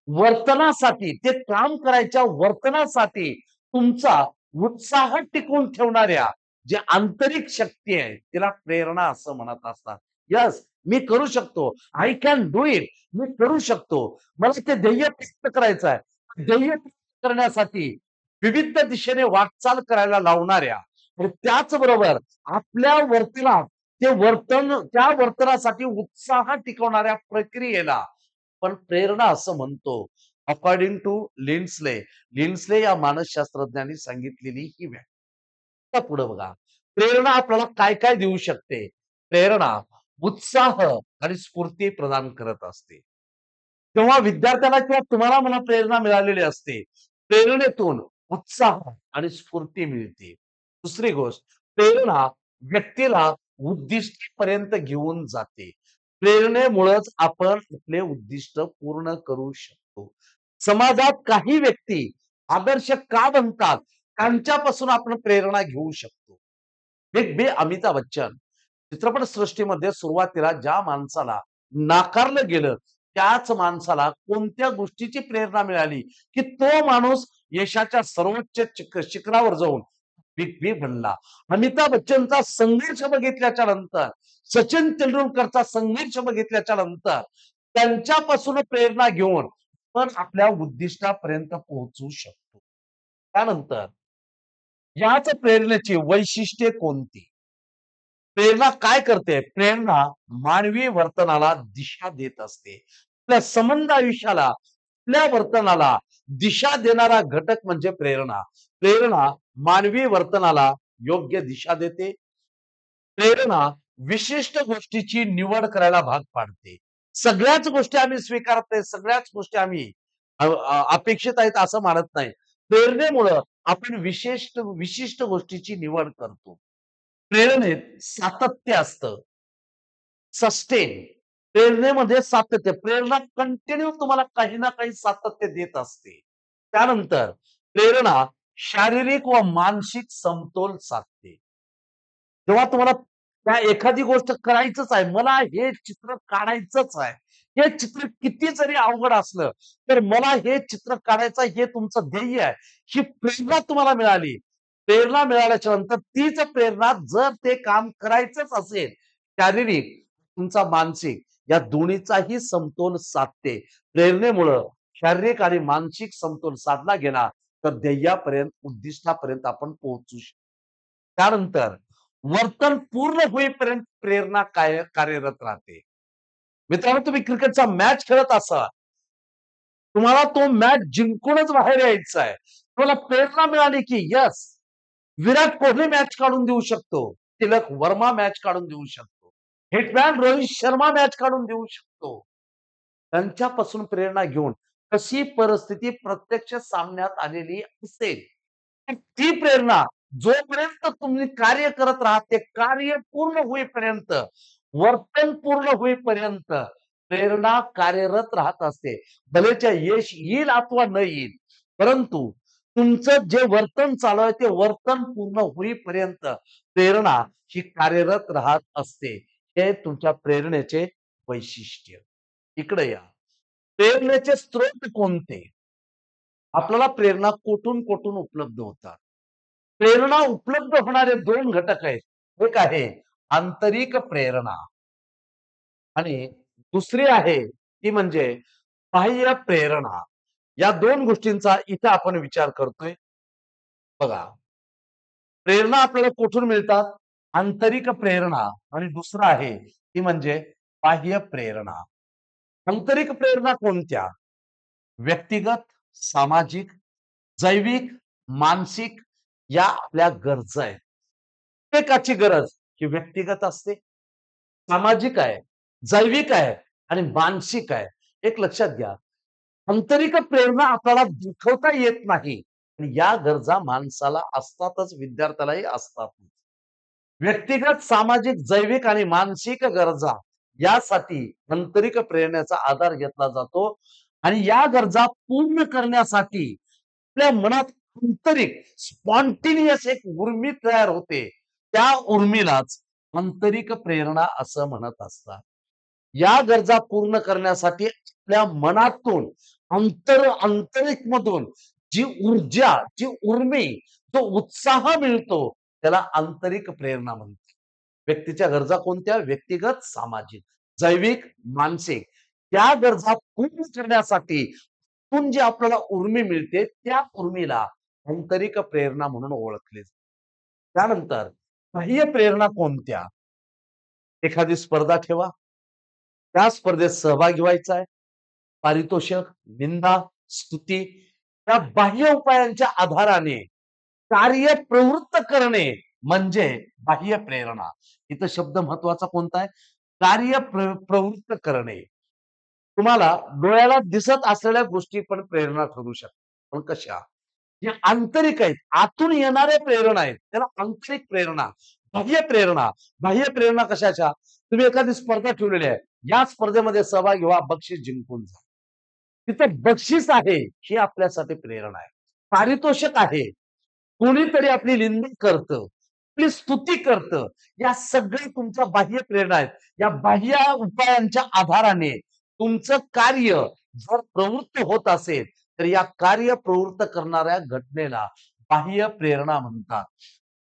वर्तनासाठी ते काम करायच्या वर्तनासाठी तुमचा उत्साह टिकवून ठेवणाऱ्या जे आंतरिक शक्ती आहे तिला प्रेरणा असं म्हणत असतात. यस, मी करू शकतो. I can do it. मी करू शकतो. मला ते ध्येय प्राप्त करायचं आहे. ध्येय प्राप्त करण्यासाठी विविध दिशेने वाटचाल करायला लावणाऱ्या आणि त्याचबरोबर आपल्या वर्तनात ते वर्तन त्या वर्तनासाठी उत्साह टिकवणाऱ्या प्रक्रियेला आपण प्रेरणा असं म्हणतो. According to लिंडस्ले. लिंडस्ले या मानसशास्त्रज्ञांनी सांगितलेली ही व्याख्या. आता पुढे बघा. प्रेरणा आपल्याला काय-काय देऊ शकते? प्रेरणा उत्साह आणि स्फूर्ती प्रदान करत असते. तेव्हा विद्यार्थ्याला किंवा तुम्हाला मला प्रेरणा मिळालेली असते. प्रेरणेतून उत्साह आणि स्फूर्ती मिळते. दुसरी गोष्ट, प्रेरणा व्यक्तीला उद्दिष्टापर्यंत घेऊन जाते. प्रेरणेमुळेच आपण आपले उद्दिष्ट पूर्ण करू शकतो. समाजात काही व्यक्ती आदर्श का बनतात? त्यांच्यापासून आपण प्रेरणा घेऊ शकतो. एक बी अमिताभ बच्चन चित्रपट सृष्टीमध्ये सुरुवातीला ज्या माणसाला नाकारलं गेलं, त्याच माणसाला कोणत्या गोष्टीची प्रेरणा मिळाली, की तो माणूस यशाच्या सर्वोच्च शिखरावर जाऊन बिग बी बनला. अमिताभ बच्चनचा संघर्ष बघितल्याच्या नंतर, सचिन तेंडुलकरचा संघर्ष बघितल्याच्या नंतर, त्यांच्यापासून प्रेरणा घेऊन आपण आपल्या उद्दिष्टापर्यंत पोहोचू शकतो. त्यानंतर याच प्रेरणेची वैशिष्ट्ये कोणती? प्रेरणा काय करते? प्रेरणा मानवी वर्तनाला दिशा देत असते. आपल्या संबंध आयुष्याला, आपल्या वर्तनाला दिशा देणारा घटक म्हणजे प्रेरणा. प्रेरणा मानवी वर्तनाला योग्य दिशा देते. प्रेरणा विशिष्ट गोष्टीची निवड करायला भाग पाडते. सगळ्याच गोष्टी आम्ही स्वीकारत नाही, सगळ्याच गोष्टी आम्ही अपेक्षित आहेत असं मानत नाही. प्रेरणेमुळं आपण विशिष्ट गोष्टीची निवड करतो. प्रेरणेत सातत्य असतं. सस्टेन. प्रेरणेमध्ये सातत्य. प्रेरणा कंटिन्यू तुम्हाला काही ना काही सातत्य देत असते. त्यानंतर प्रेरणा शारीरिक व मानसिक समतोल साधते. जेव्हा तुम्हाला त्या एखादी गोष्ट करायचंच आहे, मला हे चित्र काढायचंच आहे. हे चित्र किती जरी अवघड असलं, तर मला हे चित्र काढायचं हे तुमचं ध्येय आहे. ही प्रेरणा तुम्हाला मिळाली. प्रेरणा मिळाल्याच्या नंतर तीच प्रेरणा जर ते काम करायचंच असेल, शारीरिक, तुमचा मानसिक या दोन्हीचाही समतोल साधते. प्रेरणेमुळं शारीरिक आणि मानसिक समतोल साधला गेला, तर ध्येयापर्यंत, उद्दिष्टापर्यंत आपण पोहोचू शकतो. त्यानंतर वर्तन पूर्ण होईपर्यंत प्रेरणा कार्यरत राहते. मित्रांनो, तुम्ही क्रिकेटचा मॅच खेळत असाल तुम्हाला तो मॅच जिंकूनच बाहेर यायचा आहे. तुम्हाला प्रेरणा मिळाली की येस, विराट कोहली मॅच काढून देऊ शकतो. तिलक वर्मा मॅच काढून देऊ शकतो. हिटमॅन रोहित शर्मा मॅच काढून देऊ शकतो. त्यांच्यापासून प्रेरणा घेऊन कशी परिस्थिती प्रत्यक्ष सामन्यात आलेली असेल, ती प्रेरणा जोपर्यंत तुम्ही कार्य करत राहत, ते कार्य पूर्ण होईपर्यंत, वर्तन पूर्ण होईपर्यंत प्रेरणा कार्यरत राहत असते. भले ते यश येईल अथवा न येईल, परंतु तुमचं जे वर्तन चालू आहे ते वर्तन पूर्ण होईपर्यंत प्रेरणा ही कार्यरत राहत असते. हे तुमच्या प्रेरणेचे वैशिष्ट्य. इकडे या. प्रेरणेचे स्रोत कोणते? आपल्याला प्रेरणा कोठून उपलब्ध होतात? प्रेरणा उपलब्ध होणारे 2 घटक आहेत. एक आहे आंतरिक प्रेरणा आणि दुसरी आहे ती म्हणजे बाह्य प्रेरणा. या 2 गोष्टींचा इथे आपण विचार करतोय. बघा, प्रेरणा आपल्याला कुठून मिळतात? आंतरिक प्रेरणा आणि दुसरं आहे ती म्हणजे बाह्य प्रेरणा. आंतरिक प्रेरणा कोणत्या? व्यक्तिगत, सामाजिक, जैविक, मानसिक या आपल्या गरजा आहेत. प्रत्येकाची गरज ही व्यक्तिगत असते, सामाजिक आहे, जैविक आहे आणि मानसिक आहे. एक लक्षात घ्या, आंतरिक प्रेरणा आपल्याला दुखवता येत नाही. आणि या गरजा माणसाला असतातच, विद्यार्थ्यालाही असतात. व्यक्तिगत, सामाजिक, जैविक आणि मानसिक गरजा यासाठी आंतरिक प्रेरणेचा आधार घेतला जातो आणि या गरजा पूर्ण करण्यासाठी आपल्या मनात आंतरिक स्पॉन्टेनियस एक उर्मी तयार होते. त्या उर्मीलाच आंतरिक प्रेरणा असं म्हणत असतात. या गरजा पूर्ण करण्यासाठी आपल्या मनातून आंतरिक मधून जी ऊर्जा, जी उर्मी, जो उत्साह मिळतो त्याला आंतरिक प्रेरणा म्हणतात. व्यक्तीच्या गरजा कोणत्या? व्यक्तिगत, सामाजिक, जैविक, मानसिक. त्या गरजा पूर्ण करण्यासाठी तून जी आपल्याला उर्मी मिळते त्या उर्मीला आंतरिक प्रेरणा म्हणून ओळखले जाते. त्यानंतर बाह्य प्रेरणा कोणत्या? एखादी स्पर्धा ठेवा, त्या स्पर्धेत सहभागी व्हायचा आहे. पारितोषिक, निंदा, स्तुती या बाह्य उपायांच्या आधाराने कार्य प्रवृत्त करणे म्हणजे बाह्य प्रेरणा. इथं शब्द महत्वाचा कोणता आहे? कार्य प्रवृत्त करणे. तुम्हाला डोळ्याला दिसत असलेल्या गोष्टी पण प्रेरणा ठरू शकतात. पण कशा? जे आंतरिक आहेत, आतून येणाऱ्या प्रेरणा आहेत, त्याला आंतरिक प्रेरणा. बाह्य प्रेरणा. बाह्य प्रेरणा कशाच्या? तुम्ही एखादी स्पर्धा ठेवलेली आहे. या स्पर्धेमध्ये सहभागी व्हा, बक्षीस जिंकून जा. तिथं बक्षीस आहे, ही आपल्यासाठी प्रेरणा आहे. पारितोषिक आहे. कोणीतरी आपली निंदा करतं, आपली स्तुती करतं. या सगळ्या तुमच्या बाह्य प्रेरणा आहेत. या बाह्य उपायांच्या आधाराने तुमचं कार्य जर प्रवृत्त होत असेल, तर या कार्य प्रवृत्त करणाऱ्या घटनेला बाह्य प्रेरणा म्हणतात.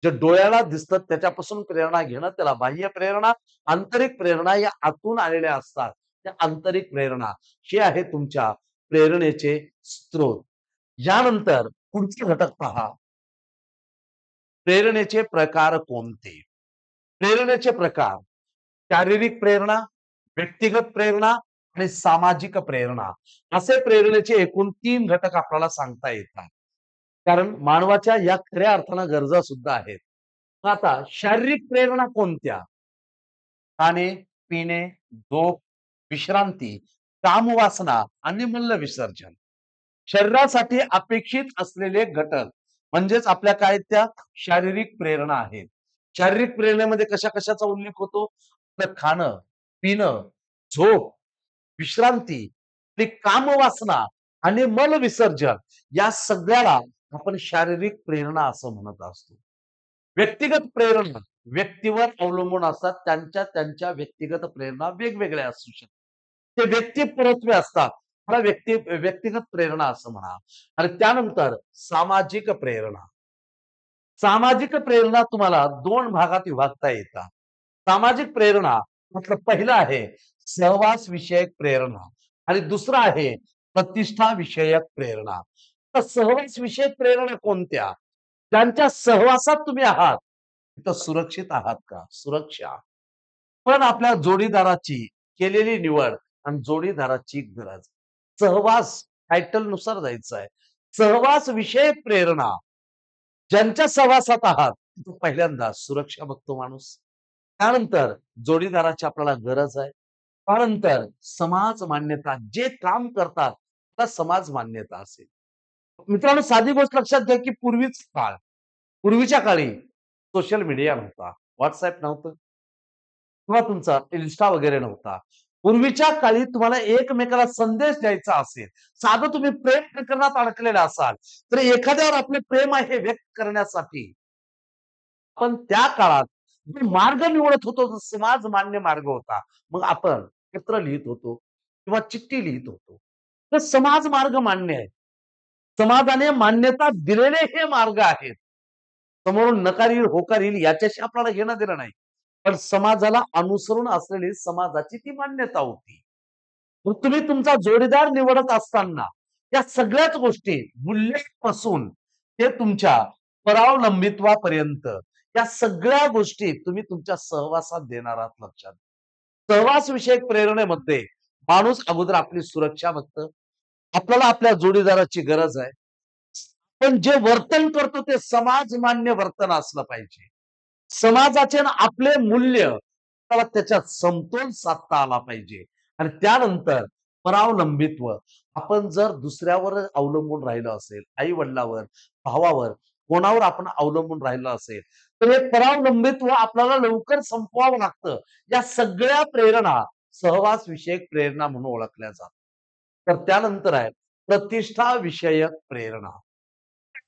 जे डोळ्याला दिसतं त्याच्यापासून प्रेरणा घेणं त्याला बाह्य प्रेरणा. आंतरिक प्रेरणा या आतून आलेल्या असतात. त्या आंतरिक प्रेरणा हे आहे तुमच्या प्रेरणेचे स्रोत. यानंतर पुढचे घटक पहा. प्रेरणेचे प्रकार कोणते? प्रेरणेचे प्रकार शारीरिक प्रेरणा, व्यक्तिगत प्रेरणा आणि सामाजिक प्रेरणा असे प्रेरणेचे एकूण 3 घटक आपल्याला सांगता येतात. कारण मानवाच्या या खऱ्या अर्थानं गरजा सुद्धा आहेत. आता शारीरिक प्रेरणा कोणत्या? खाणे, पिणे, झोप, विश्रांती, कामवासना आणि मलविसर्जन. शरीरासाठी अपेक्षित असलेले घटक म्हणजेच आपल्या काय त्या शारीरिक प्रेरणा आहेत. शारीरिक प्रेरणेमध्ये कशा-कशाचा उल्लेख होतो? आपलं खाणं, पिणं, झोप, विश्रांती, आपली कामवासना आणि मलविसर्जन या सगळ्याला आपण शारीरिक प्रेरणा असं म्हणत असतो. व्यक्तिगत प्रेरणा व्यक्तीवर अवलंबून असतात. त्यांच्या व्यक्तिगत प्रेरणा वेगवेगळ्या असू शकतात. ते व्यक्तिपरत्वे असतात. मला व्यक्तिगत प्रेरणा असं म्हणा. आणि त्यानंतर सामाजिक प्रेरणा. सामाजिक प्रेरणा तुम्हाला 2 भागात विभागता येतात. सामाजिक प्रेरणा म्हटलं पहिलं आहे सहवास विषयक प्रेरणा आणि दुसरं आहे प्रतिष्ठा विषयक प्रेरणा. तर सहवास विषयक प्रेरणा कोणत्या? ज्यांच्या सहवासात तुम्ही आहात, तिथं सुरक्षित आहात का? सुरक्षा. पण आपल्या जोडीदाराची केलेली निवड आणि जोडीदाराची गरज. सहवास टायटल नुसार जायचं आहे. सहवास विषयक प्रेरणा. ज्यांच्या सहवासात आहात, तो पहिल्यांदा सुरक्षा बघतो माणूस. त्यानंतर जोडीदाराची आपल्याला गरज आहे. त्यानंतर समाज मान्यता. जे काम करतात, त्याला समाज मान्यता असेल. मित्रांनो, साधी गोष्ट लक्षात घ्या, की पूर्वीच्या काळी सोशल मीडिया नव्हता, WhatsApp नव्हतं किंवा तुमचा Insta वगैरे नव्हता. पूर्वीच्या काळी तुम्हाला एकमेकाला संदेश द्यायचा असेल, साधं तुम्ही प्रेम प्रकरणात अडकलेला असाल, तर एखाद्यावर आपले प्रेम आहे हे व्यक्त करण्यासाठी पण त्या काळात जो मार्ग निवडत होतो, तो समाज मान्य मार्ग होता. मग आपण पत्र लिहित होतो किंवा चिठ्ठी लिहित होतो. तर समाज मार्ग मान्य आहे. समाजाने मान्यता दिलेले हे मार्ग आहेत. समोरून नकार येईल, होकार येईल याच्याशी आपल्याला घेणं-देणं नाही. पण समाजाला अनुसरून असलेली समाजाची ती मान्यता होती. मग तुम्ही तुमचा जोडीदार निवडत असताना या सगळ्याच गोष्टी मूल्यापासून ते तुमच्या परावलंबित्वापर्यंत या सगळ्या गोष्टी तुम्ही तुमच्या सहवासात देणार आहात लक्षात. सहवास विषयक प्रेरणेमध्ये माणूस अगोदर आपली सुरक्षा बघतं. आपल्याला आपल्या जोडीदाराची गरज आहे. पण जे वर्तन करतो ते समाजमान्य वर्तन असलं पाहिजे. समाजाचे ना आपले मूल्य त्याला त्याच्यात समतोल साधता आला पाहिजे आणि त्यानंतर परावलंबित्व. आपण जर दुसऱ्यावर अवलंबून राहिलो असेल, आई-वडिलावर, भावावर, कोणावर आपण अवलंबून राहिलो असेल, तर हे परावलंबित्व आपल्याला लवकर संपवावं लागतं. या सगळ्या प्रेरणा सहवास विषयक प्रेरणा म्हणून ओळखल्या जातात. तर त्यानंतर आहे प्रतिष्ठा विषयक प्रेरणा.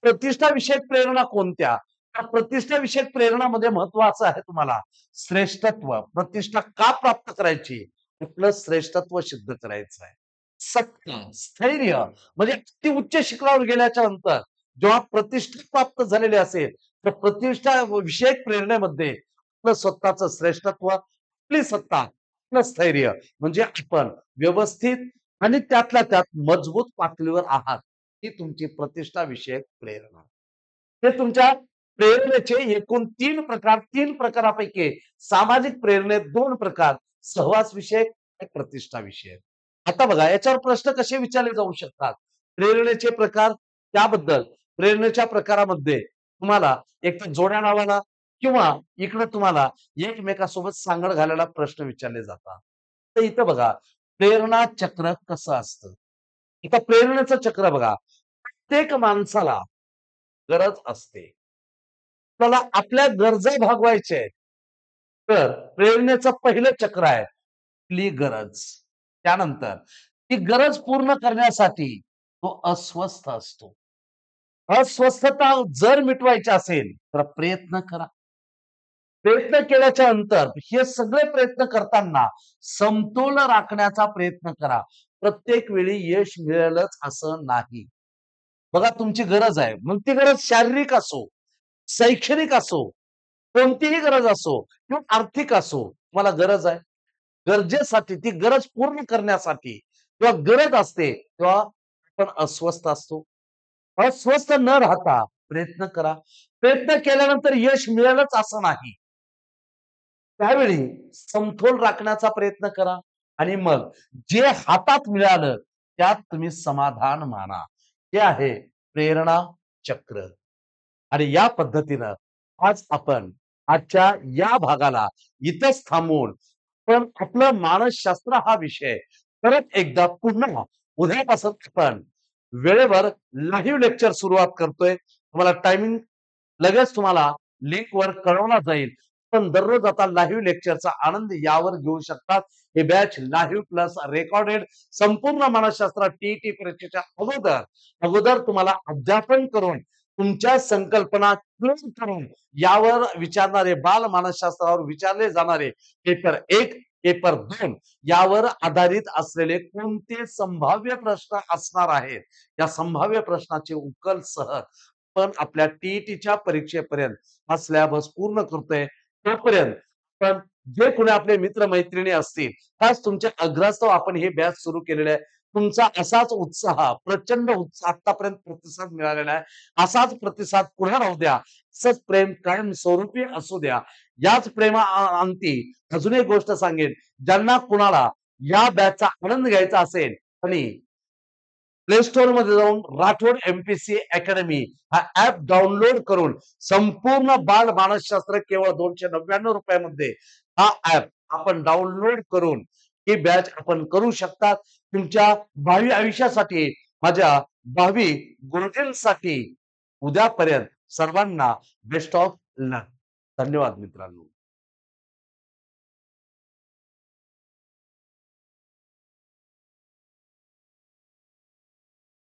प्रतिष्ठा विषयक प्रेरणा कोणत्या? त्या प्रतिष्ठा विषयक प्रेरणामध्ये महत्वाचं आहे तुम्हाला श्रेष्ठत्व. प्रतिष्ठा का प्राप्त करायची? आपलं श्रेष्ठत्व सिद्ध करायचं आहे. सत्ता, स्थैर्य म्हणजे अति उच्च शिखरावर गेल्याच्या नंतर जेव्हा प्रतिष्ठा प्राप्त झालेली असेल, तर प्रतिष्ठा विषयक प्रेरणेमध्ये आपलं स्वतःचं श्रेष्ठत्व, आपली सत्ता, आपलं स्थैर्य म्हणजे आपण व्यवस्थित आणि त्यातल्या त्यात मजबूत पातळीवर आहात. ही तुमची प्रतिष्ठा विषयक प्रेरणा. हे तुमच्या प्रेरणेचे एकूण 3 प्रकारापैकी सामाजिक प्रेरणेत 2 प्रकार सहवास विषयक आणि प्रतिष्ठा विषयक. आता बघा याच्यावर प्रश्न कसे विचारले जाऊ शकतात. प्रेरणेचे प्रकार त्याबद्दल प्रेरणेच्या प्रकारामध्ये तुम्हाला एक तर जोड्या नावाला किंवा इकडे तुम्हाला एकमेकांसोबत सांगड घालायला प्रश्न विचारले जातात. तर इथं बघा प्रेरणा चक्र कसं असतं. आता प्रेरणेचं चक्र बघा. प्रत्येक माणसाला गरज असते. आपल्याला आपल्या गरजा भागवायच्या आहेत. तर प्रेरणेचं पहिलं चक्र आहे, आपली गरज. त्यानंतर ती गरज पूर्ण करण्यासाठी तो अस्वस्थ असतो. अस्वस्थता जर मिटवायची असेल, तर प्रयत्न करा. प्रयत्न केल्याच्या नंतर हे सगळे प्रयत्न करताना समतोल राखण्याचा प्रयत्न करा. प्रत्येक वेळी यश मिळेलच असं नाही. बघा तुमची गरज आहे. मग ती गरज शारीरिक असो, शैक्षणिक असो, कोणतीही गरज असो किंवा आर्थिक असो, तुम्हाला गरज आहे. गरजेसाठी ती गरज पूर्ण करण्यासाठी जेव्हा गरज असते, तेव्हा आपण अस्वस्थ असतो. अस्वस्थ न राहता प्रयत्न करा. प्रयत्न केल्यानंतर यश मिळेलच असं नाही. त्यावेळी समतोल राखण्याचा प्रयत्न करा आणि मग जे हातात मिळालं त्यात तुम्ही समाधान माना. हे आहे प्रेरणा चक्र. आणि या पद्धतीनं आज आपण आजच्या या भागाला इथंच थांबवून पण आपलं मानसशास्त्र हा विषय परत एकदा पुन्हा उद्यापासून आपण वेळेवर लाईव्ह लेक्चर सुरुवात करतोय. तुम्हाला टायमिंग लगेच तुम्हाला लिंकवर कळवला जाईल. पण दररोज आता लाईव्ह लेक्चरचा आनंद यावर घेऊ शकतात. हे बॅच लाईव्ह प्लस रेकॉर्डेड संपूर्ण मानसशास्त्र टीईटी परीक्षेच्या अगोदर अगोदर तुम्हाला अध्यापन करून तुमच्या संकल्पना क्लोज करून यावर विचारणारे बाल मानसशास्त्रावर विचारले जाणारे पेपर 1, पेपर 2 यावर आधारित असलेले कोणते संभाव्य प्रश्न असणार आहेत. या संभाव्य प्रश्नाचे उकल सह पण आपल्या टीईटीच्या परीक्षेपर्यंत हा सिलेबस पूर्ण करतोय. तोपर्यंत पण जे कोणी आपले मित्र-मैत्रिणी असतील, खास तुमच्या आग्रहास्तव आपण हे बॅच सुरू केलेलं आहे. तुमचा असाच उत्साह, प्रचंड उत्साह आतापर्यंत प्रतिसाद मिळालेला आहे. असाच प्रतिसाद पुढे राहू द्या. असंच प्रेम कायमस्वरूपी असू द्या. याच अंती अजून एक गोष्ट सांगेन, ज्यांना कुणाला या बॅचचा आनंद घ्यायचा असेल आणि प्ले स्टोअर मध्ये जाऊन राठोड एमपीसी अकॅडमी हा ऍप डाउनलोड करून संपूर्ण बाल मानसशास्त्र केवळ ₹299 हा ऍप आपण डाउनलोड करून ही बॅच आपण करू शकता. तुमच्या भावी आयुष्यासाठी, माझ्या भावी गुरुजींसाठी उद्यापर्यंत सर्वांना बेस्ट ऑफ लक. धन्यवाद मित्रांनो.